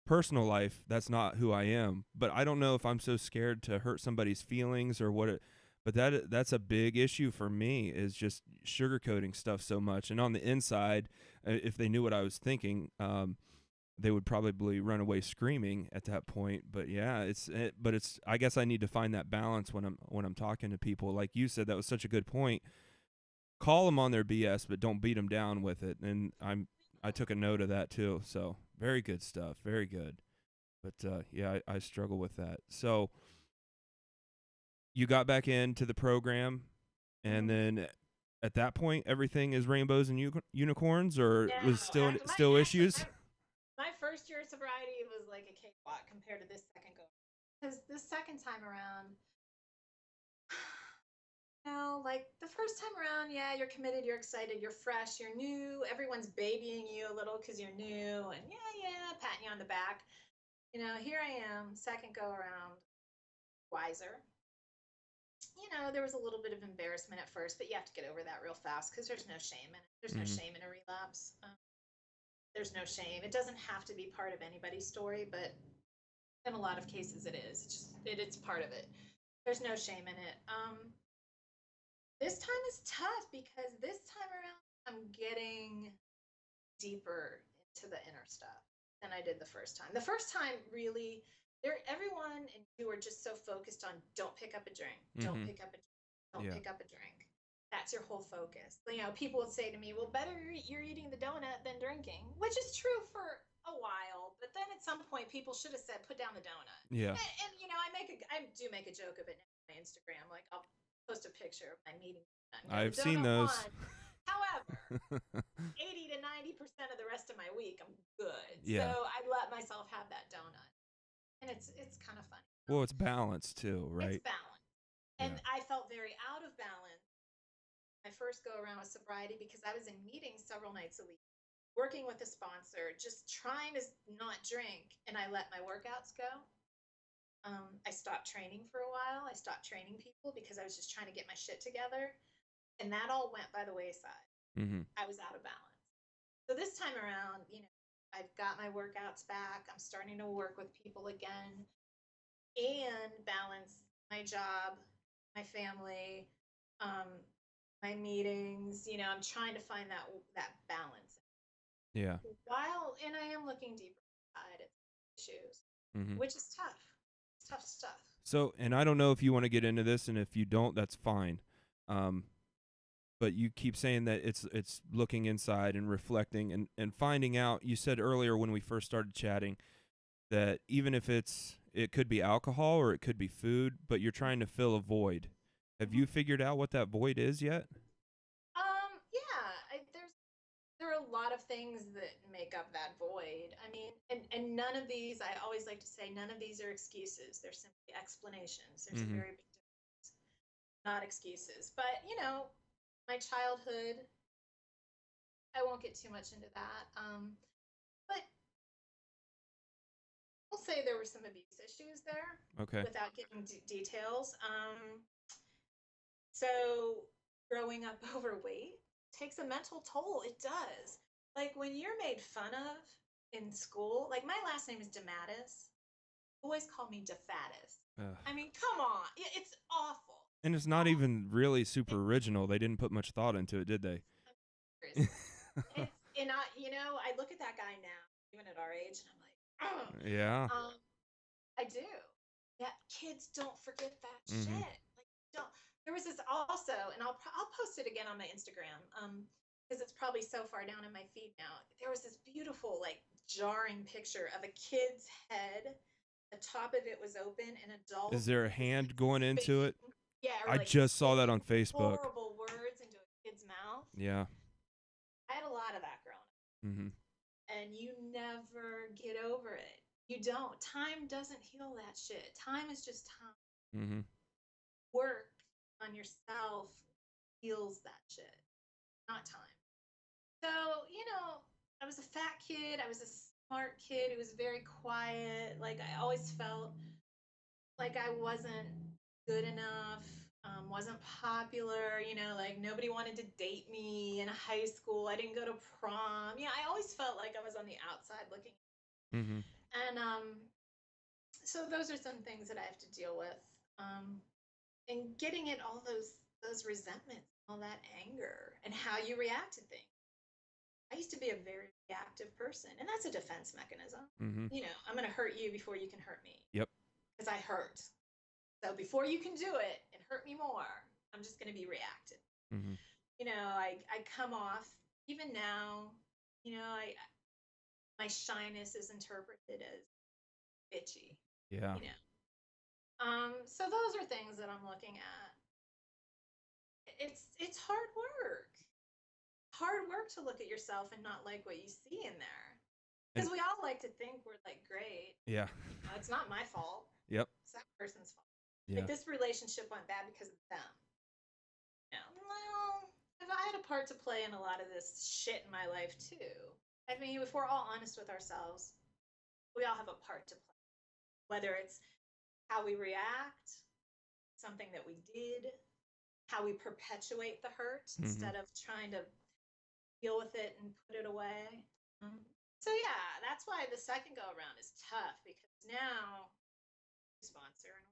personal life, that's not who I am. But I don't know if I'm so scared to hurt somebody's feelings or what. But that's a big issue for me, is just sugarcoating stuff so much. And on the inside, if they knew what I was thinking, they would probably run away screaming at that point. But yeah, it's. I guess I need to find that balance when I'm talking to people. Like you said, that was such a good point. Call them on their BS, but don't beat them down with it. And I took a note of that too. So very good stuff. Very good. But yeah, I struggle with that. So you got back into the program, and then at that point, everything is rainbows and unicorns, or Yeah, was still issues? My first year of sobriety was like a cakewalk compared to this second go. Because this second time around, like the first time around, yeah, you're committed, you're excited, you're fresh, you're new, everyone's babying you a little because you're new, and yeah, patting you on the back. Here I am, second go around, wiser. There was a little bit of embarrassment at first, but you have to get over that real fast because there's no shame in it. There's no shame in a relapse. There's no shame. It doesn't have to be part of anybody's story, but in a lot of cases it is. It's part of it. There's no shame in it. This time is tough because this time around I'm getting deeper into the inner stuff than I did the first time. The first time, really, everyone and you are just so focused on don't pick up a drink, don't pick up a drink, don't pick up a drink. That's your whole focus. People would say to me, "Well, better you're eating the donut than drinking," which is true for a while, but then at some point people should have said, "Put down the donut." Yeah. And I do make a joke of it now on my Instagram. Like I'll post a picture of my meeting. I've seen those. However, 80 to 90% of the rest of my week, I'm good. Yeah. So I let myself have that donut. And it's kind of funny. Well, it's balance too, right? It's balance. And I felt very out of balance my first go around with sobriety because I was in meetings several nights a week, working with a sponsor, just trying to not drink, and I let my workouts go. I stopped training for a while. I stopped training people because I was just trying to get my shit together. And that all went by the wayside. I was out of balance. So this time around, I've got my workouts back. I'm starting to work with people again and balance my job, my family, my meetings. I'm trying to find that balance. Yeah. And I am looking deeper inside at issues. which is tough. It's tough stuff. So, and I don't know if you want to get into this, and if you don't, that's fine. But you keep saying that it's looking inside and reflecting and finding out. You said earlier when we first started chatting that even if it could be alcohol or it could be food, but you're trying to fill a void. Have you figured out what that void is yet? Yeah, there are a lot of things that make up that void. I mean, and none of these, I always like to say, none of these are excuses. They're simply explanations. There's a very big difference, not excuses. But, my childhood, I won't get too much into that. But we'll say there were some abuse issues there. Okay. Without getting details. So growing up overweight takes a mental toll. It does. Like when you're made fun of in school, like my last name is DeMatteis. Boys call me DeFatis. I mean, come on. It's awful. And it's not even really super original. They didn't put much thought into it, did they? And I look at that guy now, even at our age, and I'm like, oh. Yeah. I do. Yeah, kids don't forget that shit. Like, don't. There was this also, and I'll post it again on my Instagram, because it's probably so far down in my feed now. There was this beautiful, like, jarring picture of a kid's head. The top of it was open, and adult. Is there a hand going into it? Yeah. I just saw that on Facebook. Horrible words into a kid's mouth. Yeah. I had a lot of that growing up. And you never get over it. You don't. Time doesn't heal that shit. Time is just time. Work on yourself heals that shit, not time. So, I was a fat kid. I was a smart kid who was very quiet. Like, I always felt like I wasn't good enough, wasn't popular, like nobody wanted to date me in high school. I didn't go to prom. Yeah, I always felt like I was on the outside looking. And so those are some things that I have to deal with. And getting at all those resentments, all that anger, and how you react to things. I used to be a very reactive person, and that's a defense mechanism. I'm going to hurt you before you can hurt me. Yep. Because I hurt. So before you can do it and hurt me more, I'm just going to be reactive. I come off, even now, my shyness is interpreted as bitchy. Yeah. So those are things that I'm looking at. It's hard work. Hard work to look at yourself and not like what you see in there. Because we all like to think we're like great. Yeah. It's not my fault. Yep. It's that person's fault. Yeah. Like this relationship went bad because of them. Well, I had a part to play in a lot of this shit in my life too. I mean, if we're all honest with ourselves, we all have a part to play. Whether it's how we react, something that we did, how we perpetuate the hurt instead of trying to deal with it and put it away. So yeah, that's why the second go around is tough, because now sponsor and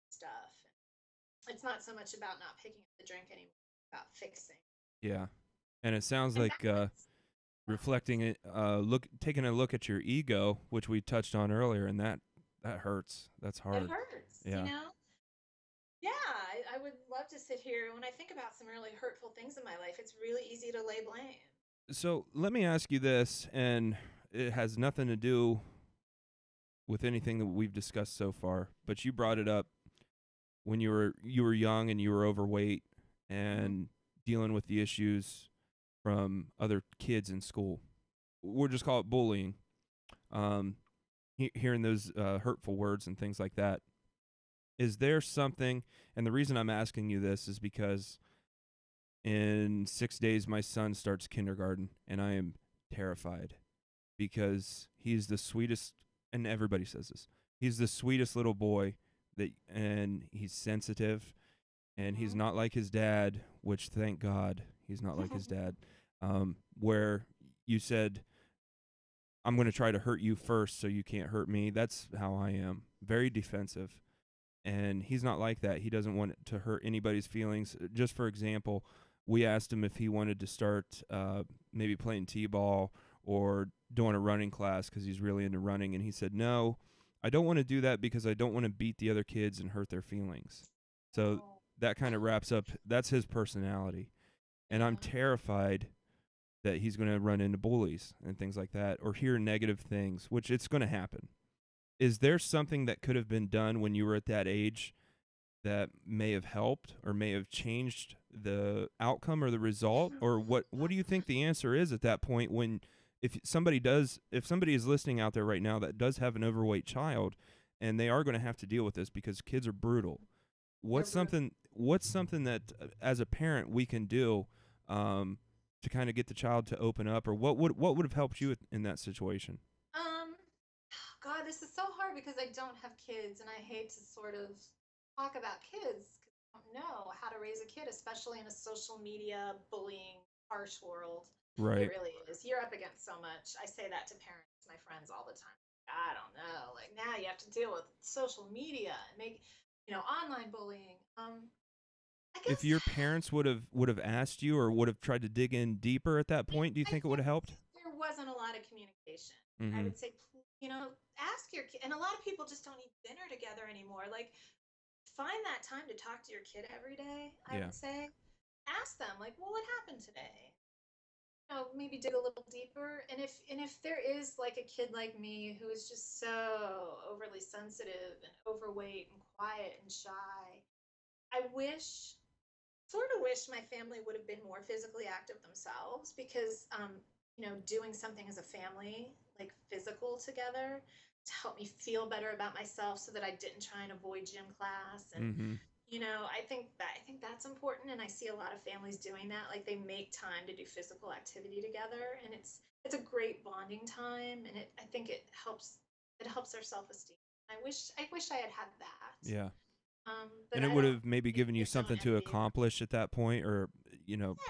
stuff. It's not so much about not picking up the drink anymore, about fixing. Yeah. And it sounds And like reflecting it, taking a look at your ego, which we touched on earlier, and that hurts. That's hard. It hurts. Yeah. Yeah, I would love to sit here. When I think about some really hurtful things in my life, it's really easy to lay blame. So let me ask you this, and it has nothing to do with anything that we've discussed so far, but you brought it up when you were young and you were overweight and dealing with the issues from other kids in school. We'll just call it bullying. Hearing those hurtful words and things like that. Is there something, and the reason I'm asking you this is because in 6 days my son starts kindergarten, and I am terrified because he's the sweetest, and everybody says this, he's the sweetest little boy, and he's sensitive, and he's not like his dad, which thank God he's not like his dad, where you said, I'm going to try to hurt you first so you can't hurt me. That's how I am, very defensive. And he's not like that. He doesn't want to hurt anybody's feelings. Just for example, we asked him if he wanted to start maybe playing t-ball or doing a running class because he's really into running. And he said, no, I don't want to do that because I don't want to beat the other kids and hurt their feelings. So that kind of wraps up, that's his personality. And I'm terrified that he's going to run into bullies and things like that, or hear negative things, which it's going to happen. Is there something that could have been done when you were at that age that may have helped or may have changed the outcome or the result? Or what do you think the answer is at that point when if somebody is listening out there right now that does have an overweight child and they are going to have to deal with this because kids are brutal? What's something that as a parent we can do to kind of get the child to open up, or what would have helped you in that situation? God, this is so hard because I don't have kids, and I hate to sort of talk about kids because I don't know how to raise a kid, especially in a social media bullying harsh world. Right. It really is. You're up against so much. I say that to parents, my friends, all the time. I don't know. Like, now you have to deal with social media and make, online bullying. I guess if your parents would have asked you or would have tried to dig in deeper at that point, do you think it would have helped? There wasn't a lot of communication. Mm-hmm. I would say, ask your kid. And a lot of people just don't eat dinner together anymore. Like, find that time to talk to your kid every day, I would say. Ask them, like, well, what happened today? Maybe dig a little deeper. And if there is like a kid like me who is just so overly sensitive and overweight and quiet and shy, I sort of wish my family would have been more physically active themselves because, doing something as a family, like physical together, to help me feel better about myself so that I didn't try and avoid gym class. And, I think that's important. And I see a lot of families doing that. Like, they make time to do physical activity together, and it's a great bonding time. And I think it helps their self-esteem. I wish I had had that. Yeah. But and it would have maybe given you something to accomplish at that point, or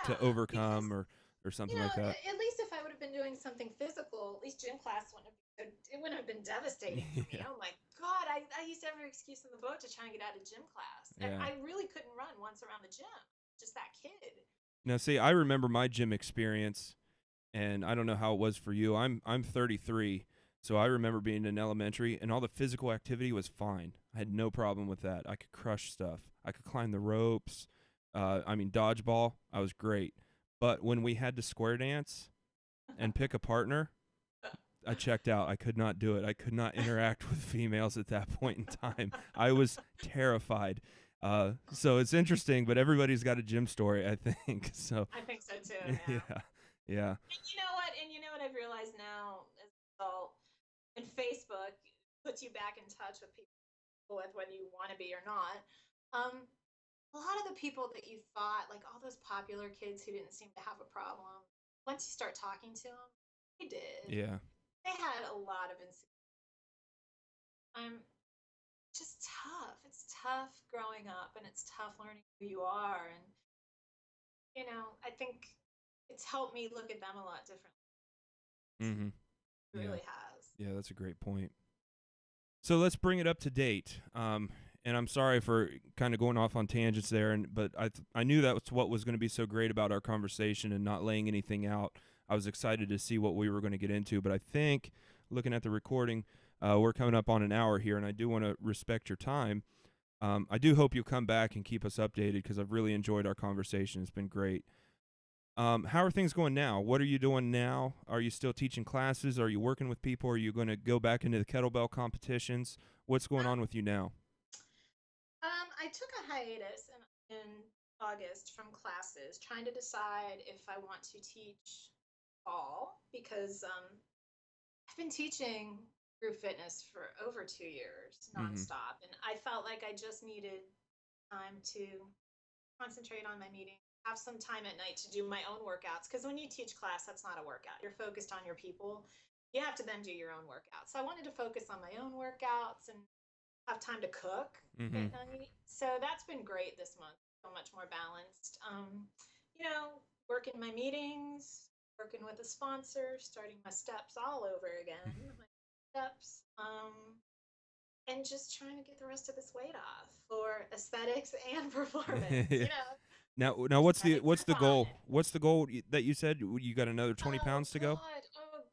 to overcome, or something like that. At least if I would have been doing something physical, at least gym class wouldn't have been devastating for me. Oh my God, I used every excuse in the book to try and get out of gym class. And I really couldn't run once around the gym. Just that kid. Now, see, I remember my gym experience, and I don't know how it was for you. I'm 33. So I remember being in elementary, and all the physical activity was fine. I had no problem with that. I could crush stuff. I could climb the ropes. Dodgeball, I was great. But when we had to square dance and pick a partner, I checked out. I could not do it. I could not interact with females at that point in time. I was terrified. So it's interesting, but everybody's got a gym story, I think. So I think so too. Yeah. And you know what I've realized now as an adult, and Facebook puts you back in touch with people whether you want to be or not. A lot of the people that you thought, like all those popular kids who didn't seem to have a problem, once you start talking to them, they did. Yeah. They had a lot of insecurity. Just tough. It's tough growing up, and it's tough learning who you are. And, I think it's helped me look at them a lot differently. Mm-hmm. It really has. Yeah, that's a great point. So let's bring it up to date. And I'm sorry for kind of going off on tangents there, but I knew that was what was going to be so great about our conversation and not laying anything out. I was excited to see what we were going to get into, but I think, looking at the recording, we're coming up on an hour here, and I do want to respect your time. I do hope you'll come back and keep us updated because I've really enjoyed our conversation. It's been great. How are things going now? What are you doing now? Are you still teaching classes? Are you working with people? Are you going to go back into the kettlebell competitions? What's going on with you now? I took a hiatus in August from classes, trying to decide if I want to teach fall, because I've been teaching group fitness for over 2 years nonstop, and I felt like I just needed time to concentrate on my meeting, have some time at night to do my own workouts, because when you teach class, that's not a workout. You're focused on your people. You have to then do your own workouts. So I wanted to focus on my own workouts and have time to cook at night. So that's been great this month. So much more balanced. Working my meetings, working with a sponsor, starting my steps all over again. My steps. And just trying to get the rest of this weight off for aesthetics and performance. Now what's the goal? What's the goal that you said? You got another 20 pounds to go? Oh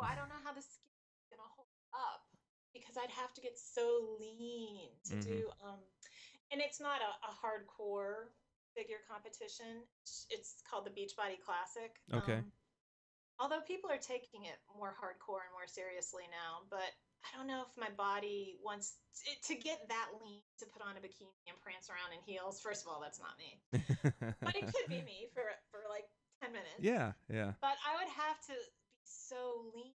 I don't know how the skin is gonna hold up because I'd have to get so lean to do and it's not a hardcore figure competition. It's called the Beachbody Classic. Okay. Although people are taking it more hardcore and more seriously now, but I don't know if my body wants to get that lean to put on a bikini and prance around in heels. First of all, that's not me. But it could be me for like 10 minutes. Yeah, yeah. But I would have to be so lean.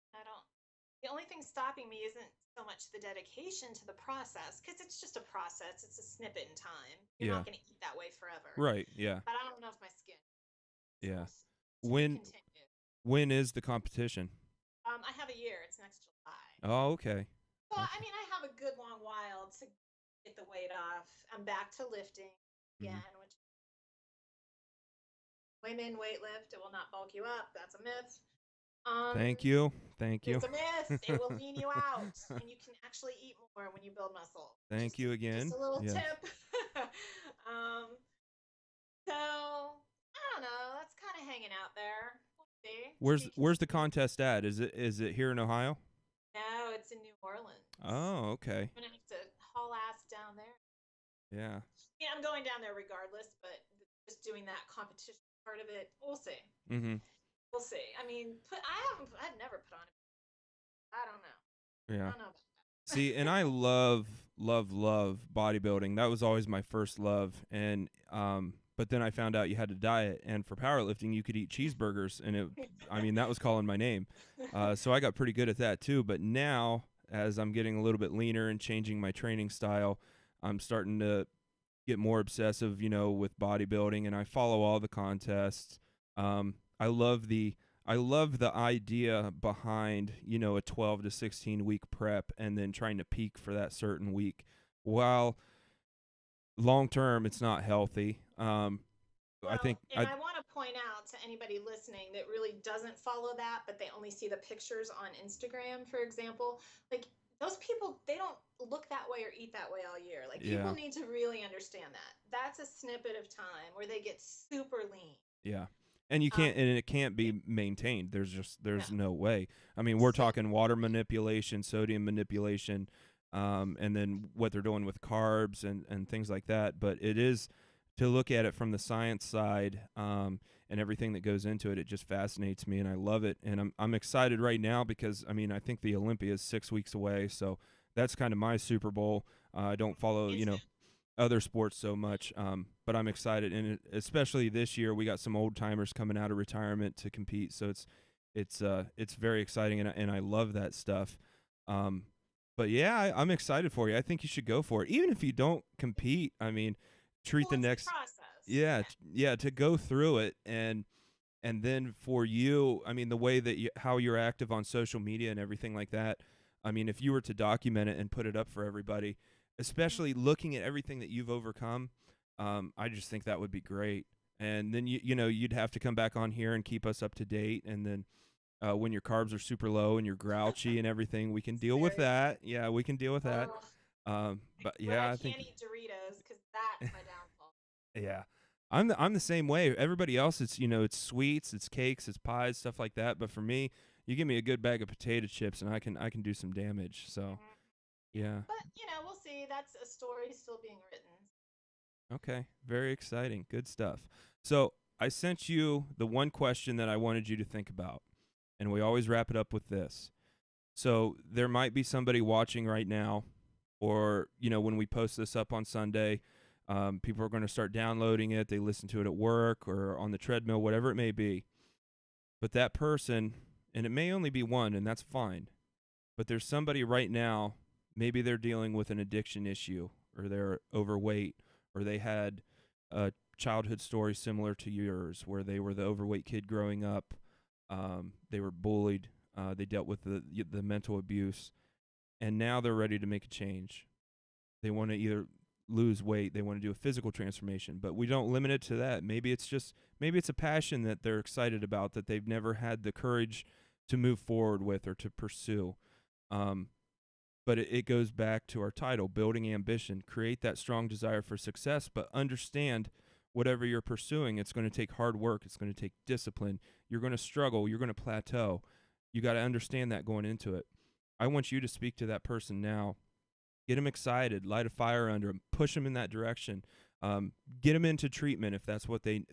The only thing stopping me isn't so much the dedication to the process, because it's just a process. It's a snippet in time. You're not going to eat that way forever. Right, yeah. But I don't know if my skin continue. When is the competition? I have a year. It's next July. Oh, okay. So, I mean, I have a good long while to get the weight off. I'm back to lifting again, which women weightlift. It will not bulk you up. That's a myth. Thank you. It's a myth. It will lean you out, and you can actually eat more when you build muscle. Thank you again. Just a little tip. So I don't know. That's kind of hanging out there. We'll see. Where's the contest at? Is it here in Ohio? No, it's in New Orleans. Oh, okay. I'm gonna have to haul ass down there. Yeah. Yeah, I'm going down there regardless, but just doing that competition part of it, we'll see. We'll see. I mean, I've never put on it. I don't know. Yeah. I don't know about that. See, and I love bodybuilding. That was always my first love. And but then I found out you had to diet, and for powerlifting you could eat cheeseburgers, and that was calling my name. So I got pretty good at that too. But now, as I'm getting a little bit leaner and changing my training style, I'm starting to get more obsessive, with bodybuilding, and I follow all the contests. I love the idea behind, a 12 to 16 week prep and then trying to peak for that certain week. While long term, it's not healthy. I want to point out to anybody listening that really doesn't follow that, but they only see the pictures on Instagram, for example. Like, those people, they don't look that way or eat that way all year. Like, people need to really understand that. That's a snippet of time where they get super lean. Yeah. And you can't, and it can't be maintained. There's no way. I mean, we're talking water manipulation, sodium manipulation, and then what they're doing with carbs and things like that. But it is, to look at it from the science side, and everything that goes into it, it just fascinates me, and I love it. And I'm excited right now because, I think the Olympia is 6 weeks away, so that's kind of my Super Bowl. I don't follow, other sports so much, but I'm excited, and especially this year we got some old timers coming out of retirement to compete, so it's very exciting, and I love that stuff. But yeah, I'm excited for you. I think you should go for it, even if you don't compete. Treat the next process. To go through it, and then for you, the way that how you're active on social media and everything like that. If you were to document it and put it up for everybody, especially looking at everything that you've overcome, I just think that would be great. And then you'd have to come back on here and keep us up to date. And then when your carbs are super low and you're grouchy and everything, we can deal with that. Yeah, we can deal with that. But yeah, I think can't eat Doritos because that's my downfall. Yeah, I'm the same way. Everybody else, it's it's sweets, it's cakes, it's pies, stuff like that. But for me, you give me a good bag of potato chips, and I can do some damage. So. Yeah. But, we'll see. That's a story still being written. Okay. Very exciting. Good stuff. So I sent you the one question that I wanted you to think about, and we always wrap it up with this. So there might be somebody watching right now, or, when we post this up on Sunday, people are going to start downloading it. They listen to it at work or on the treadmill, whatever it may be. But that person, and it may only be one, and that's fine, but there's somebody right now. Maybe they're dealing with an addiction issue, or they're overweight, or they had a childhood story similar to yours where they were the overweight kid growing up. They were bullied. They dealt with the mental abuse, and now they're ready to make a change. They want to either lose weight, they want to do a physical transformation, but we don't limit it to that. Maybe it's a passion that they're excited about that they've never had the courage to move forward with or to pursue. But it goes back to our title, Building Ambition. Create that strong desire for success, but understand whatever you're pursuing, it's going to take hard work. It's going to take discipline. You're going to struggle. You're going to plateau. You got to understand that going into it. I want you to speak to that person now. Get them excited, light a fire under them, push them in that direction. Get them into treatment if that's what they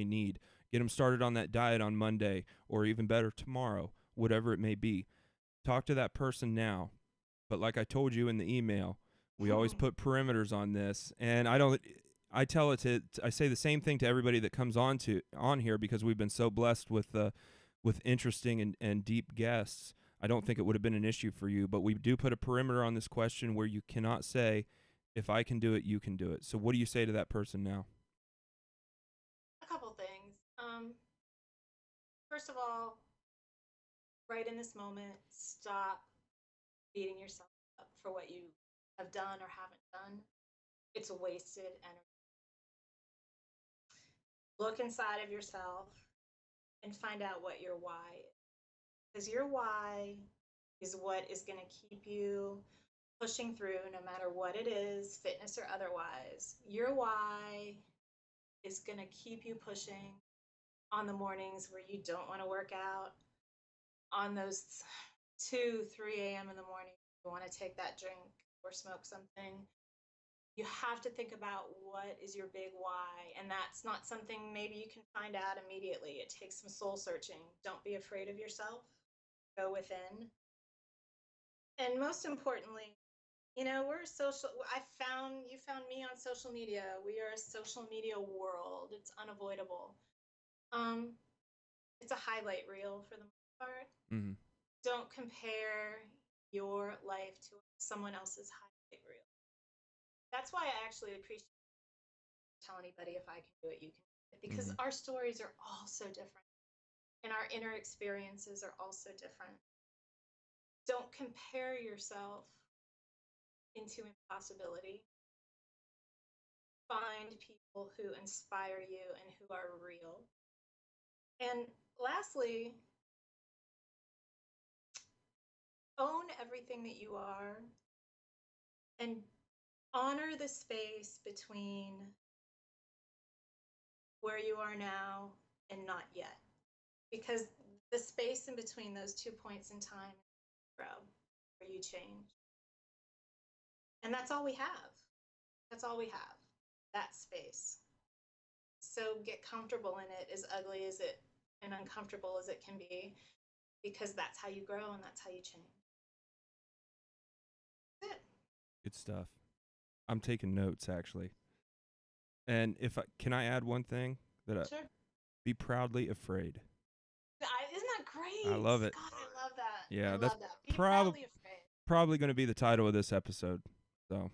need. Get them started on that diet on Monday, or even better, tomorrow, whatever it may be. Talk to that person now. But like I told you in the email, we always put perimeters on this, and I say the same thing to everybody that comes on here, because we've been so blessed with interesting and deep guests. I don't think it would have been an issue for you, but we do put a perimeter on this question where you cannot say, if I can do it, you can do it. So what do you say to that person now? A couple things. First of all, right in this moment, stop beating yourself up for what you have done or haven't done. It's wasted energy. Look inside of yourself and find out what your why is. Because your why is what is going to keep you pushing through no matter what it is, fitness or otherwise. Your why is going to keep you pushing on the mornings where you don't want to work out, on those 2, 3 a.m. in the morning, you want to take that drink or smoke something. You have to think about what is your big why, and that's not something maybe you can find out immediately. It takes some soul searching. Don't be afraid of yourself. Go within. And most importantly, we're social. You found me on social media. We are a social media world. It's unavoidable. It's a highlight reel for the most part. Mm-hmm. Don't compare your life to someone else's highlight reel. That's why I actually appreciate tell anybody, if I can do it, you can do it, because our stories are all so different, and our inner experiences are also different. Don't compare yourself into impossibility. Find people who inspire you and who are real. And lastly, own everything that you are and honor the space between where you are now and not yet. Because the space in between those 2 points in time grow, where you change. And that's all we have. That's all we have, that space. So get comfortable in it, as ugly as it and uncomfortable as it can be, because that's how you grow and that's how you change. That's it. Good stuff. I'm taking notes, actually. And can I add one thing? Sure. Be proudly afraid. Isn't that great? I love it. God, I love that. Yeah, I that's love that. Be proudly afraid. Probably going to be the title of this episode. So,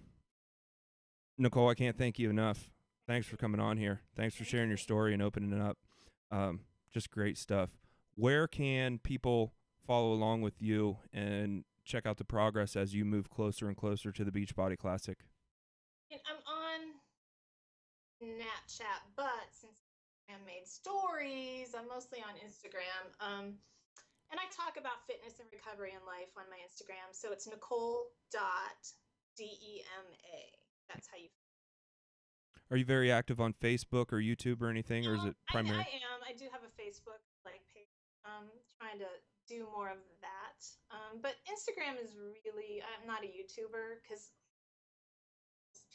Nicole, I can't thank you enough. Thanks for coming on here. Thanks for sharing your story and opening it up. Just great stuff. Where can people follow along with you and check out the progress as you move closer and closer to the Beachbody Classic? I'm on Snapchat, but since I made stories, I'm mostly on Instagram. And I talk about fitness and recovery and life on my Instagram. So it's Nicole.DEMA. That's how you. Are you very active on Facebook or YouTube or anything, or is it primary? I am. I do have a Facebook page. Trying to do more of that. But Instagram is really. I'm not a YouTuber because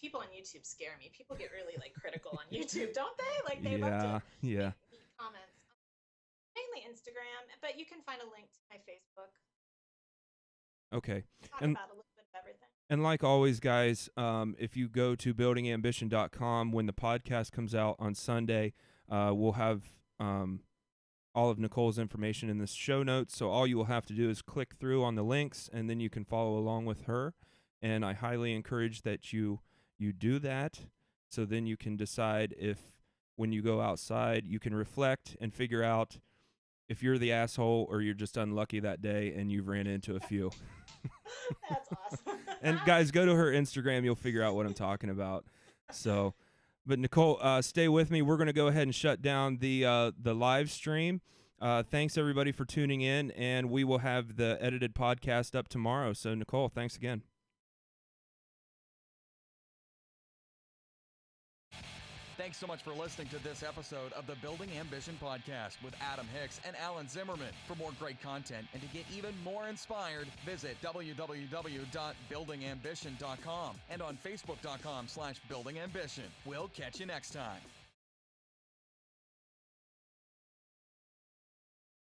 people on YouTube scare me. People get really critical on YouTube, don't they? They love to make comments. Mainly Instagram, but you can find a link to my Facebook. Okay. Talk about a little bit of everything. And like always, guys, if you go to buildingambition.com, when the podcast comes out on Sunday, we'll have all of Nicole's information in the show notes. So all you will have to do is click through on the links, and then you can follow along with her. And I highly encourage that you do that, so then you can decide if, when you go outside, you can reflect and figure out if you're the asshole or you're just unlucky that day and you've ran into a few. That's awesome. And guys, go to her Instagram. You'll figure out what I'm talking about. So, but Nicole, stay with me. We're going to go ahead and shut down the live stream. Thanks everybody for tuning in, and we will have the edited podcast up tomorrow. So Nicole, thanks again. Thanks so much for listening to this episode of the Building Ambition podcast with Adam Hicks and Alan Zimmerman. For more great content and to get even more inspired, visit www.buildingambition.com and on facebook.com/buildingambition. We'll catch you next time.